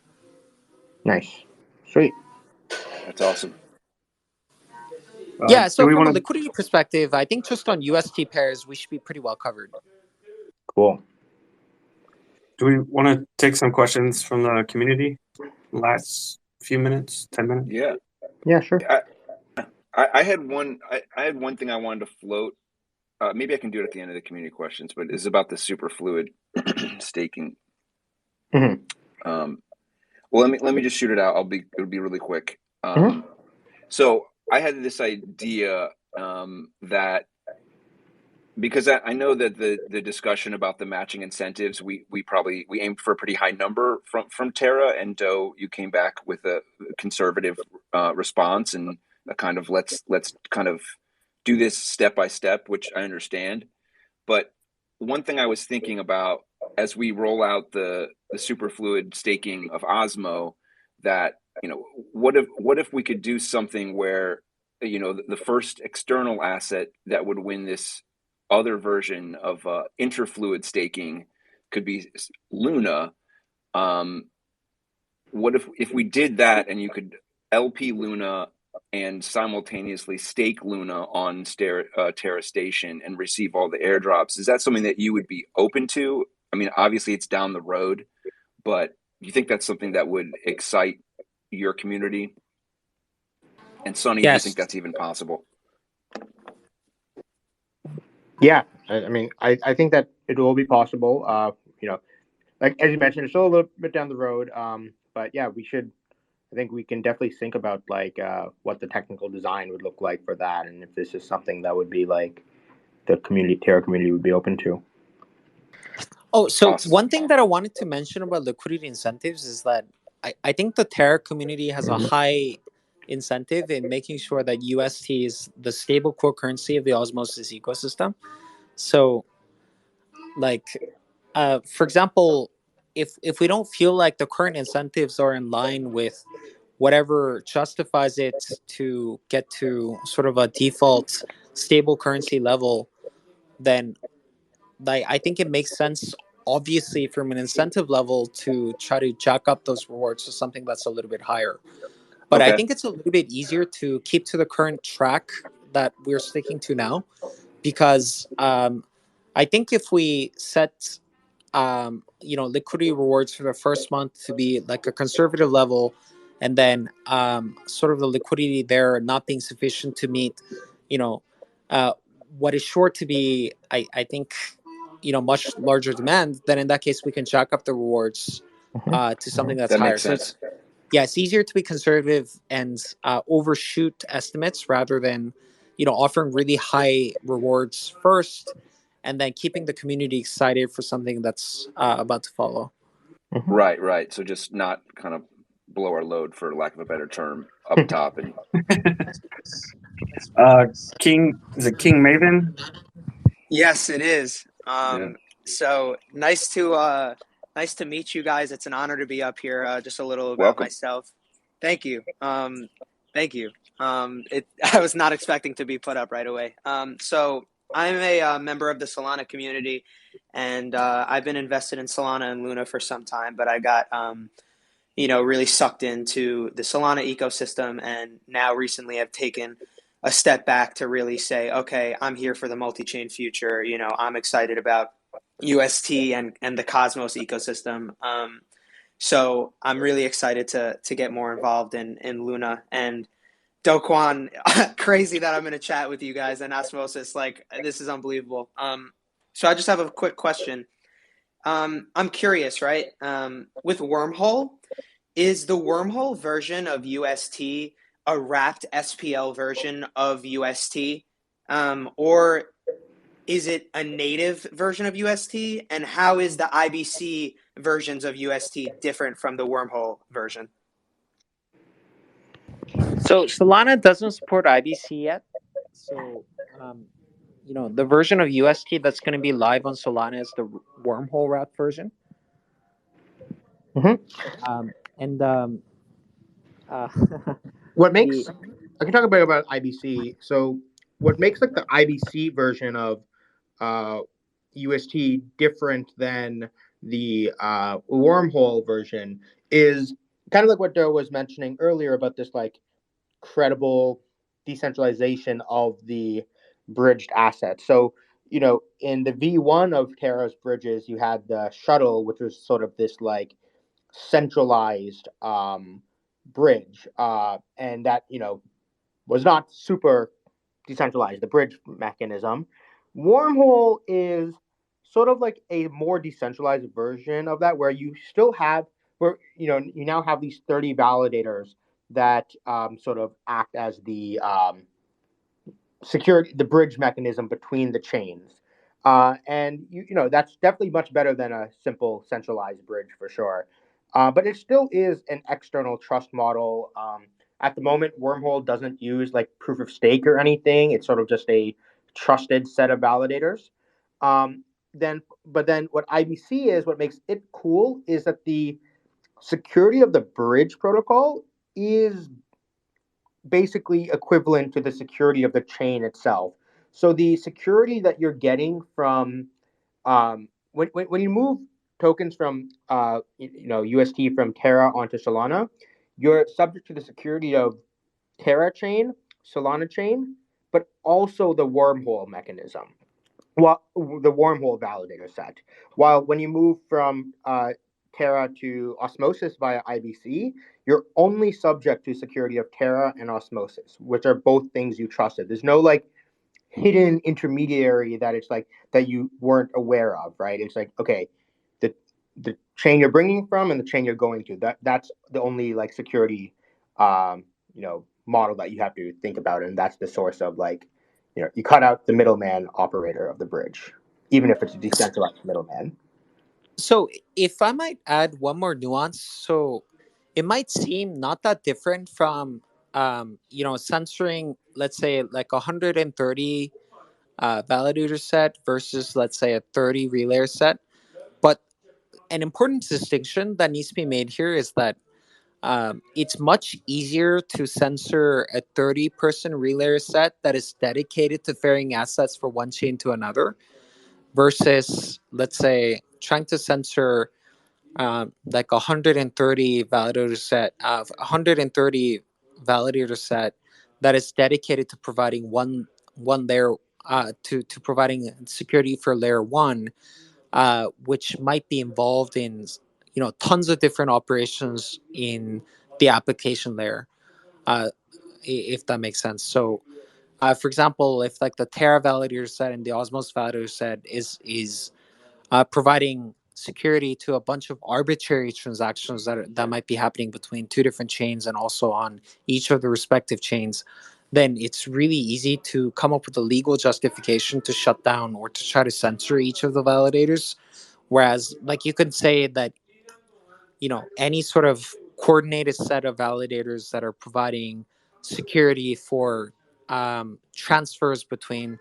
Nice, sweet. That's awesome. Yeah. Do So we from a want to liquidity perspective, I think just on UST pairs, we should be pretty well covered. Cool. take some questions from the community? Last few minutes, 10 minutes. Yeah. Yeah, sure. I had one. I had one thing I wanted to float. Maybe I can do it at the end of the community questions, but it's about the super fluid staking. Mhm. Well, let me just shoot it out. It'll be really quick. So I had this idea that because I know that the discussion about the matching incentives, we aimed for a pretty high number from Terra, and Do, you came back with a conservative response and a kind of let's kind of do this step by step, which I understand. But one thing I was thinking about as we roll out the superfluid staking of Osmo, that what if we could do something where the first external asset that would win this other version of interfluid staking could be Luna. What if we did that and you could LP Luna and simultaneously stake Luna on Terra Station and receive all the airdrops? Is that something that you would be open to? I mean, obviously it's down the road, but do you think that's something that would excite your community? And Sonny, do you think Yes. that's even possible? Yeah, I mean, I think that it will be possible. Like as you mentioned, it's still a little bit down the road. But yeah, I think we can definitely think about like what the technical design would look like for that, and if this is something that would be like the Terra community would be open to. Oh, so Awesome. one thing that I wanted to mention about liquidity incentives is that I think the Terra community has a high incentive in making sure that UST is the stable core currency of the Osmosis ecosystem. So, like, for example, if we don't feel like the current incentives are in line with whatever justifies it to get to sort of a default stable currency level, then I think it makes sense, obviously, from an incentive level to try to jack up those rewards to something that's a little bit higher. But I Okay. think it's a little bit easier to keep to the current track that we're sticking to now, because I think if we set liquidity rewards for the first month to be like a conservative level, and then sort of the liquidity there not being sufficient to meet, you know, uh, what is sure to be, I think, much larger demand, then in that case we can jack up the rewards to something that's That higher. makes So sense. it's easier to be conservative and overshoot estimates rather than offering really high rewards first and then keeping the community excited for something that's about to follow. Right. So just not kind of blow our load, for lack of a better term, up top. And King, is it King Maven? Yes, it is. Yeah. So nice to meet you guys. It's an honor to be up here. Just a little about welcome. myself. Thank you. Thank you. I was not expecting to be put up right away. So I'm a member of the Solana community, and I've been invested in Solana and Luna for some time, but I got really sucked into the Solana ecosystem, and now recently I've taken a step back to really say, okay, I'm here for the multi-chain future. I'm excited about UST and the Cosmos ecosystem. So I'm really excited to get more involved in Luna and Kwon. Crazy that I'm in a chat with you guys and Osmosis. Like, this is unbelievable. So I just have a quick question. I'm curious, right? With Wormhole, is the Wormhole version of UST a wrapped SPL version of UST? Or is it a native version of UST? And how is the IBC versions of UST different from the Wormhole version? So Solana doesn't support IBC yet. So, the version of UST that's going to be live on Solana is the Wormhole wrap version. Mm-hmm. And uh, What makes I can talk a bit about IBC. So what makes like the IBC version of UST different than the wormhole version is kind of like what Joe was mentioning earlier about this like credible decentralization of the bridged assets. So, in the V1 of Terra's bridges, you had the shuttle, which was sort of this like centralized bridge, and that was not super decentralized. The bridge mechanism, Wormhole is sort of like a more decentralized version of that, where you still have where you now have these 30 validators that sort of act as the security, the bridge mechanism between the chains. And that's definitely much better than a simple centralized bridge for sure. But it still is an external trust model. At the moment, Wormhole doesn't use like proof of stake or anything. It's sort of just a trusted set of validators. But then what IBC is, what makes it cool is that the security of the bridge protocol is basically equivalent to the security of the chain itself. So the security that you're getting from when you move tokens from UST from Terra onto Solana, you're subject to the security of Terra chain, Solana chain, but also the wormhole mechanism. Well, the wormhole validator set. While when you move from Terra to Osmosis via IBC, you're only subject to security of Terra and Osmosis, which are both things you trusted. There's no like hidden intermediary that it's like that you weren't aware of, right? It's like, okay, the the chain you're bringing from and the chain you're going to, that's the only like security model that you have to think about, and that's the source of like you cut out the middleman operator of the bridge, even if it's a decentralized middleman. So if I might add one more nuance, so it might seem not that different from censoring, let's say, like 130 validator set versus, let's say, a 30 relayer set. But an important distinction that needs to be made here is that it's much easier to censor a 30-person relayer set that is dedicated to ferrying assets from one chain to another versus, let's say, trying to censor like 130 validator set, 130 validator set that is dedicated to providing one layer to providing security for layer one, which might be involved in tons of different operations in the application layer, if that makes sense. So, for example, if like the Terra validator set and the Osmos validator set is providing security to a bunch of arbitrary transactions that might be happening between two different chains and also on each of the respective chains, then it's really easy to come up with a legal justification to shut down or to try to censor each of the validators. Whereas, like, you could say that, any sort of coordinated set of validators that are providing security for transfers between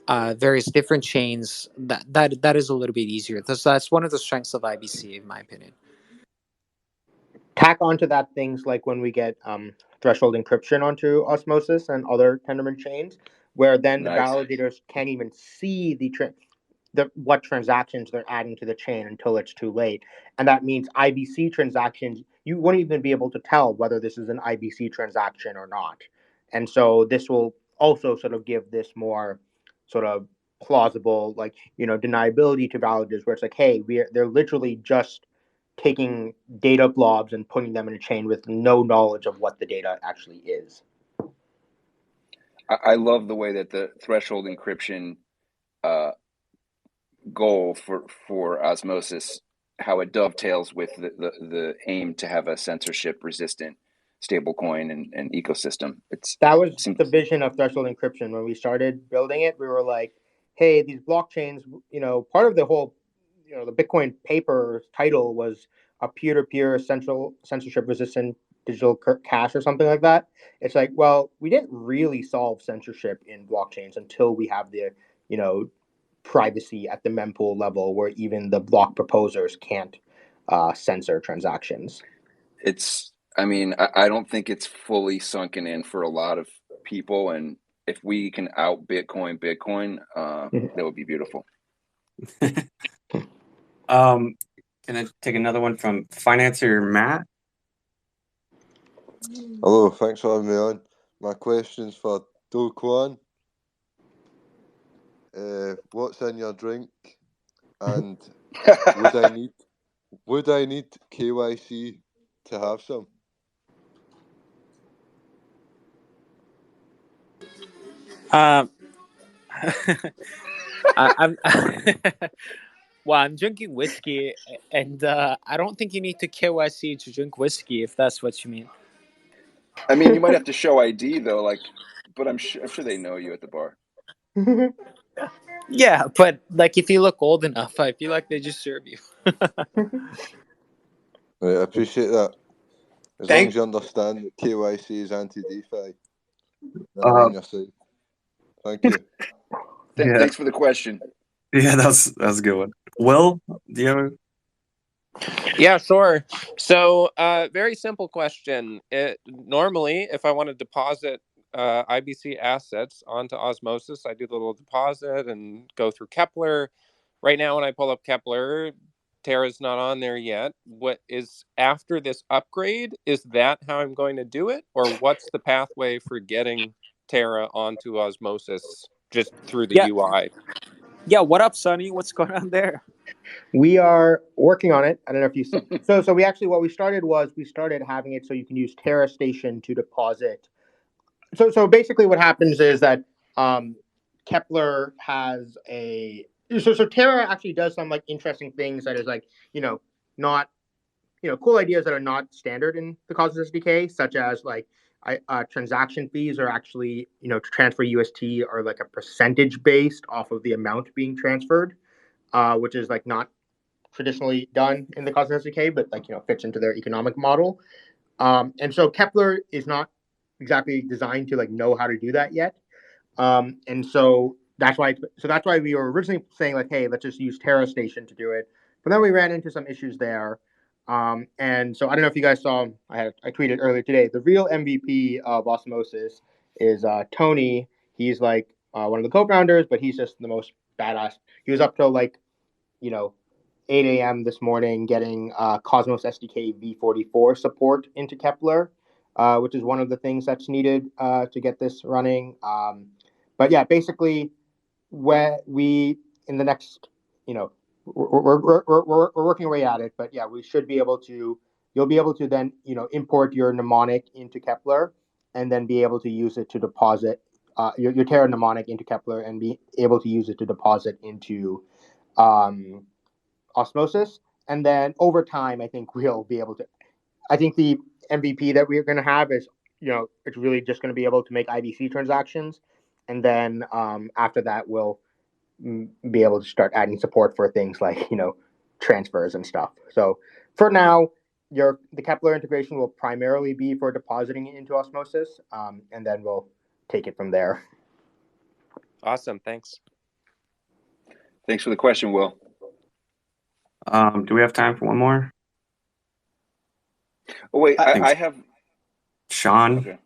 various different chains, that is a little bit easier. That's one of the strengths of IBC, in my opinion. Tack onto that things like when we get threshold encryption onto Osmosis and other Tendermint chains, where then the Nice. validators can't even see what transactions they're adding to the chain until it's too late. And that means IBC transactions, you won't even be able to tell whether this is an IBC transaction or not. And so this will also sort of give this more sort of plausible, like, deniability to validators, where it's like, hey, they're literally just taking data blobs and putting them in a chain with no knowledge of what the data actually is. I love the way that the threshold encryption goal for Osmosis, how it dovetails with the aim to have a censorship resistant stablecoin and ecosystem. That was the vision of threshold encryption. When we started building it, we were like, hey, these blockchains, part of the whole, the Bitcoin paper title was a peer-to-peer censorship resistant digital cash or something like that. It's like, well, we didn't really solve censorship in blockchains until we have the, privacy at the mempool level, where even the block proposers can't censor transactions. I don't think it's fully sunken in for a lot of people, and if we can out Bitcoin, that would be beautiful. Can I take another one from Financier Matt? Hello, thanks for having me on. My question's for Kwon. What's in your drink? And would I need KYC to have some? I'm well, I'm drinking whiskey, and I don't think you need to KYC to drink whiskey, if that's what you mean. I mean, you might have to show ID though, but I'm sure they know you at the bar. Yeah, but if you look old enough, I feel like they just serve you. Right, I appreciate that. As long as you understand that KYC is anti-DeFi, then I'm on your side. Thank you. Thanks for the question. Yeah, that's a good one. Will, do you have Yeah, sure. So, very simple question. Normally, if I want to deposit IBC assets onto Osmosis, I do the little deposit and go through Keplr. Right now, when I pull up Keplr, Terra's not on there yet. What is after this upgrade? Is that how I'm going to do it? Or what's the pathway for getting Terra onto Osmosis just through the UI? Yeah, what up, Sonny? What's going on there? We are working on it. I don't know if you saw. So we actually, what we started was we started having it so you can use Terra Station to deposit. So basically what happens is that Keplr has so Terra actually does some interesting things that is not cool ideas that are not standard in the Cosmos SDK, such as transaction fees are actually to transfer UST are a percentage based off of the amount being transferred, which is not traditionally done in the Cosmos SDK, but fits into their economic model. And so Keplr is not exactly designed to know how to do that yet. And so that's why we were originally saying hey, let's just use Terra Station to do it. But then we ran into some issues there. And so I don't know if you guys saw, I tweeted earlier today, the real MVP of Osmosis is Tony. He's one of the co-founders, but he's just the most badass. He was up till 8 a.m. this morning getting Cosmos SDK v44 support into Keplr, which is one of the things that's needed to get this running. But yeah, basically, where we in the next, we're working away at it. But yeah, we should be able to. You'll be able to then import your mnemonic into Keplr, and then be able to use it to deposit your Terra mnemonic into Keplr, and be able to use it to deposit into Osmosis. And then over time, I think we'll be able to. I think the MVP that we're going to have is, it's really just going to be able to make IBC transactions, and then after that, we'll be able to start adding support for things like transfers and stuff. So for now, the Keplr integration will primarily be for depositing it into Osmosis, and then we'll take it from there. Awesome, thanks. Thanks for the question, Will. Do we have time for one more? Oh wait, I have Sean. Okay.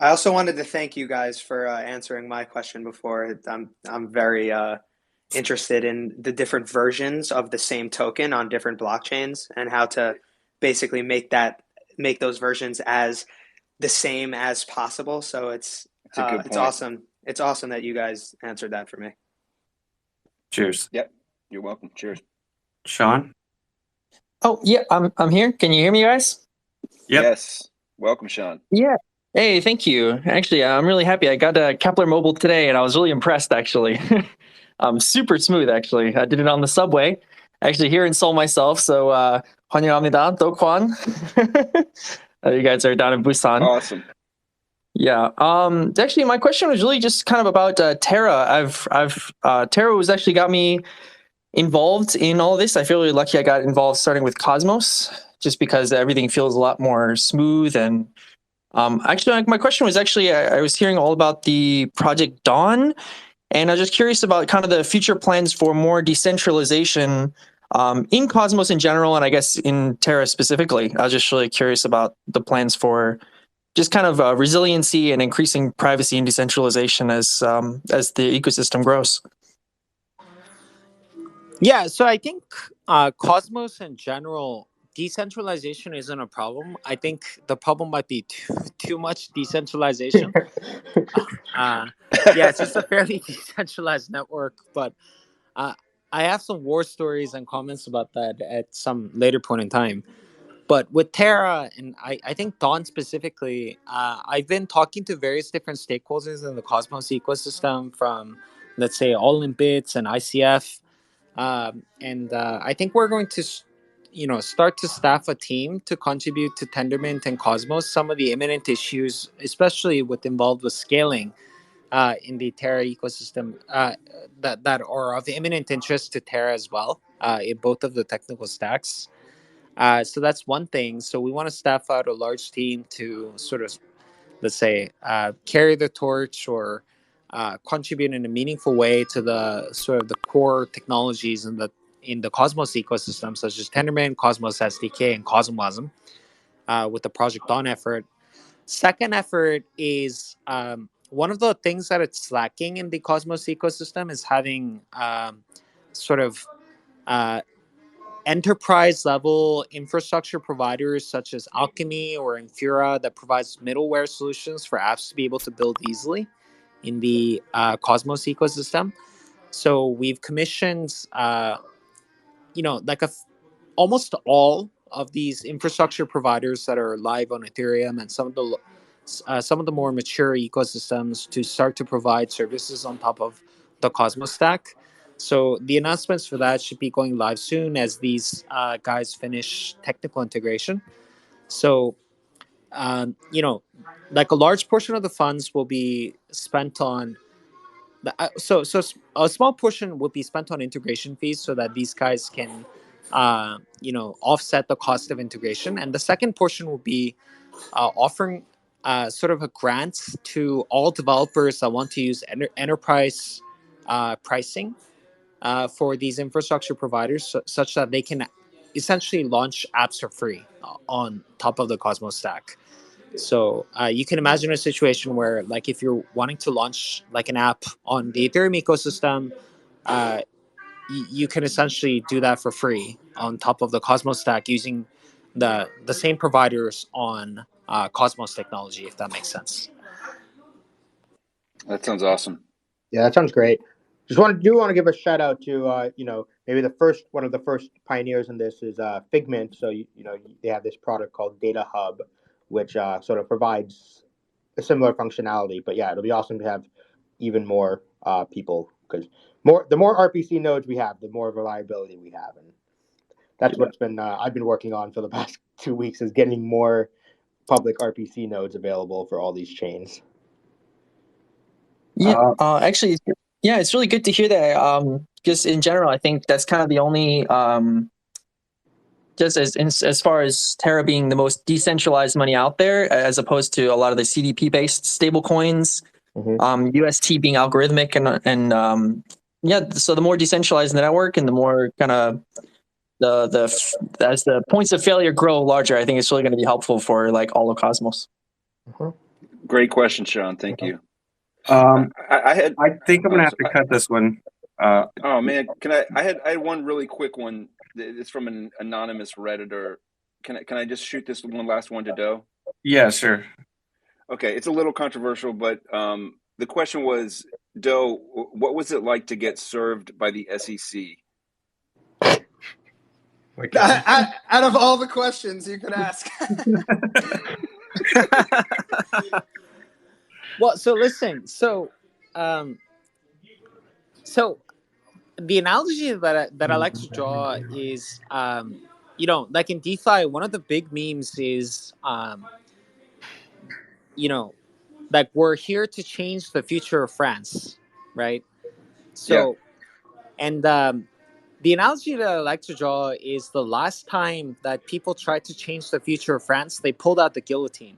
I also wanted to thank you guys for answering my question before. I'm very interested in the different versions of the same token on different blockchains and how to basically make those versions as the same as possible. So It's a good it's point. awesome. It's awesome that you guys answered that for me. Cheers. Yep. You're welcome. Cheers. Sean? Oh yeah, I'm here. Can you hear me, guys? Yep. Yes. Welcome, Sean. Yeah. Hey, thank you. Actually, I'm really happy. I got a Keplr mobile today, and I was really impressed. Actually, super smooth. Actually, I did it on the subway. Actually, here in Seoul myself. So, 환영합니다, 또 Kwon. You guys are down in Busan. Awesome. Yeah. Actually, my question was really just kind of about Terra. Terra was actually got me involved in all this. I feel really lucky I got involved starting with Cosmos, just because everything feels a lot more smooth. And actually, my question was actually, I was hearing all about the Project Dawn, and I was just curious about kind of the future plans for more decentralization in Cosmos in general, and I guess in Terra specifically. I was just really curious about the plans for just kind of resiliency and increasing privacy and decentralization as the ecosystem grows. Yeah, so I think Cosmos in general, decentralization isn't a problem. I think the problem might be too much decentralization. Yeah, it's just a fairly decentralized network, but I have some war stories and comments about that at some later point in time. But with Terra, and I think Dawn specifically, I've been talking to various different stakeholders in the Cosmos ecosystem from, let's say, All in Bits and ICF. And I think we're going to, start to staff a team to contribute to Tendermint and Cosmos. Some of the imminent issues, especially involved with scaling in the Terra ecosystem, that are of imminent interest to Terra as well, in both of the technical stacks. So that's one thing. So we want to staff out a large team to sort of, let's say, carry the torch or contribute in a meaningful way to the sort of the core technologies in the Cosmos ecosystem, such as Tendermint, Cosmos SDK, and Cosmosm, with the Project Dawn effort. Second effort is one of the things that it's lacking in the Cosmos ecosystem is having sort of enterprise level infrastructure providers such as Alchemy or Infura that provides middleware solutions for apps to be able to build easily in the Cosmos ecosystem. So we've commissioned, almost all of these infrastructure providers that are live on Ethereum and some of the more mature ecosystems to start to provide services on top of the Cosmos stack. So the announcements for that should be going live soon as these guys finish technical integration. So, like a large portion of the funds will be spent on so a small portion would be spent on integration fees so that these guys can offset the cost of integration, and the second portion will be offering sort of a grant to all developers that want to use enterprise pricing for these infrastructure providers, such that they can essentially launch apps for free on top of the Cosmos stack. So you can imagine a situation where, like, if you're wanting to launch like an app on the Ethereum ecosystem, you can essentially do that for free on top of the Cosmos stack using the same providers on Cosmos technology, if that makes sense. That sounds awesome. Yeah, that sounds great. Want to give a shout out to maybe one of the first pioneers in this is Figment. So they have this product called Data Hub, which sort of provides a similar functionality. But yeah, it'll be awesome to have even more people, because the more RPC nodes we have, the more reliability we have, and that's what's been I've been working on for the past 2 weeks, is getting more public RPC nodes available for all these chains. Yeah, actually, yeah, it's really good to hear that. Just in general, I think that's kind of the only, just as far as Terra being the most decentralized money out there, as opposed to a lot of the CDP based stable coins, UST being algorithmic, and yeah, so the more decentralized the network and the more kind of as the points of failure grow larger, I think it's really going to be helpful for like all of Cosmos. Great question, Sean. Thank you. I I think I'm gonna have to cut this one. Oh man, I had one really quick one. It's from an anonymous Redditor. Can I just shoot this one last one to Doe? Yeah, sure. Okay, it's a little controversial, but the question was, Doe, what was it like to get served by the SEC? Out of all the questions you could ask. Well, so listen, so the analogy that I like to draw is, like in DeFi, one of the big memes is, like we're here to change the future of France, right? So, and the analogy that I like to draw is the last time that people tried to change the future of France, they pulled out the guillotine.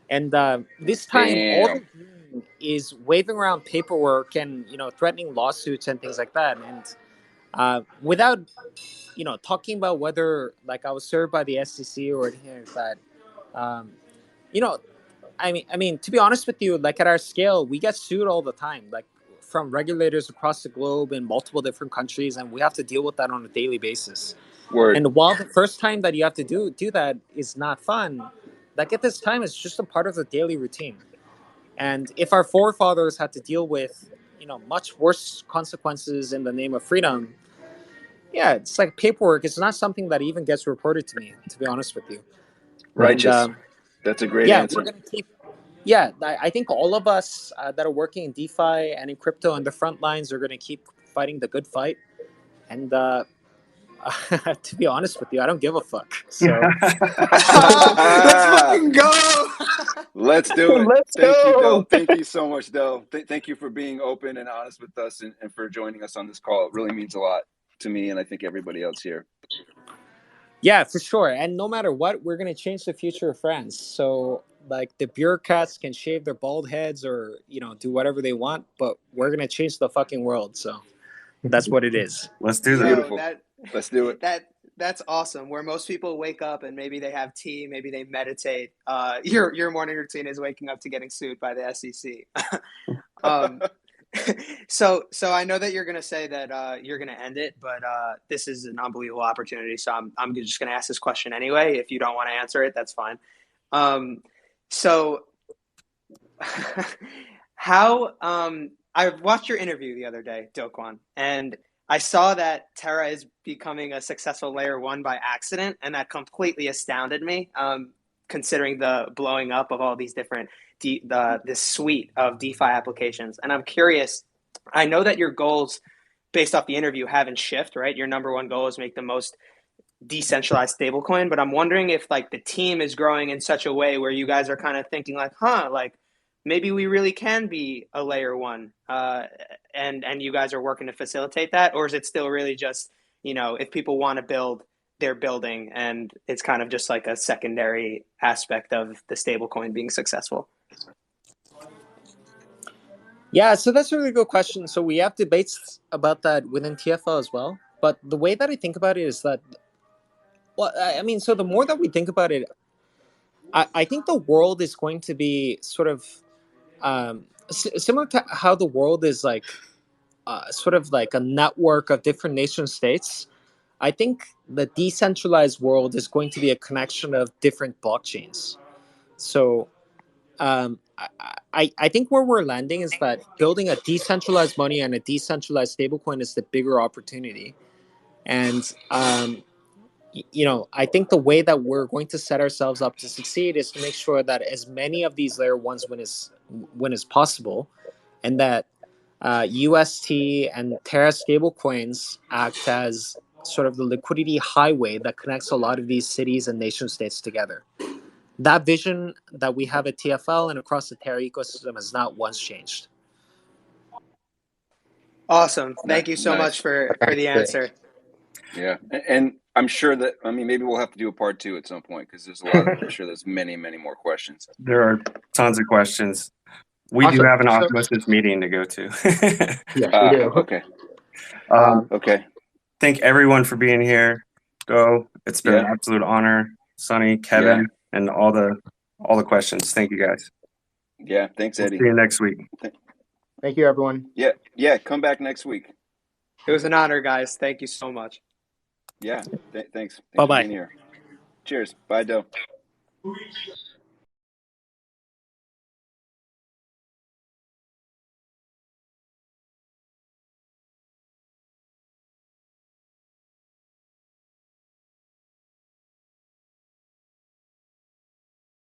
And this time, all they're doing is waving around paperwork and threatening lawsuits and things like that, and without talking about whether like I was served by the SEC or anything like that. You know, I mean, to be honest with you, like at our scale, we get sued all the time, like from regulators across the globe in multiple different countries, and we have to deal with that on a daily basis. Word. And while the first time that you have to do that is not fun, like at this time, it's just a part of the daily routine. And if our forefathers had to deal with, much worse consequences in the name of freedom, yeah, it's like paperwork. It's not something that even gets reported to me, to be honest with you. Righteous. And, that's a great yeah, answer. We're gonna keep. Yeah, I think all of us that are working in DeFi and in crypto on the front lines are going to keep fighting the good fight. And to be honest with you, I don't give a fuck. So let's fucking go. Let's do it. Let's Thank go. you, Del. Thank you so much, Del. Thank you for being open and honest with us and for joining us on this call. It really means a lot to me and I think everybody else here. Yeah, for sure. And no matter what, we're going to change the future of France. So like the bureaucrats can shave their bald heads or, do whatever they want, but we're going to change the fucking world. So that's what it is. Let's do that. Beautiful. Let's do it. That's awesome. Where most people wake up and maybe they have tea, maybe they meditate. Your morning routine is waking up to getting sued by the SEC. So I know that you're going to say that you're going to end it, but this is an unbelievable opportunity. So I'm just going to ask this question anyway. If you don't want to answer it, that's fine. So how I watched your interview the other day, Do Kwon, and I saw that Terra is becoming a successful layer 1 by accident, and that completely astounded me, considering the blowing up of all these different this suite of DeFi applications. And I'm curious, I know that your goals based off the interview haven't shifted, right? Your number one goal is make the most decentralized stablecoin, but I'm wondering if like the team is growing in such a way where you guys are kind of thinking like, like maybe we really can be a layer 1, and you guys are working to facilitate that, or is it still really just, if people want to build, they're building, and it's kind of just like a secondary aspect of the stablecoin being successful? Yeah, so that's a really good question. So we have debates about that within TFL as well. But the way that I think about it is that, well, I mean, so the more that we think about it, I think the world is going to be sort of similar to how the world is like sort of like a network of different nation states. I think the decentralized world is going to be a connection of different blockchains. So I think where we're landing is that building a decentralized money and a decentralized stablecoin is the bigger opportunity. And I think the way that we're going to set ourselves up to succeed is to make sure that as many of these layer 1s win as possible, and that UST and Terra stablecoins act as sort of the liquidity highway that connects a lot of these cities and nation states together. That vision that we have at TFL and across the Terra ecosystem has not once changed. Awesome. Thank you so much for the answer. Yeah. And I'm sure that, maybe we'll have to do a part 2 at some point, because there's a lot of, I'm sure there's many, many more questions. There are tons of questions. We do have an Osmosis meeting to go to. Yes, we do. Okay. Okay. Thank everyone for being here. It's been an absolute honor. Sonny, Kevin, and all the questions. Thank you guys. Yeah, thanks, We'll Eddie. see you next week. Thank you, everyone. Yeah, come back next week. It was an honor, guys. Thank you so much. Yeah, thanks. Thanks Bye for bye. being here. Cheers. Bye, Doe.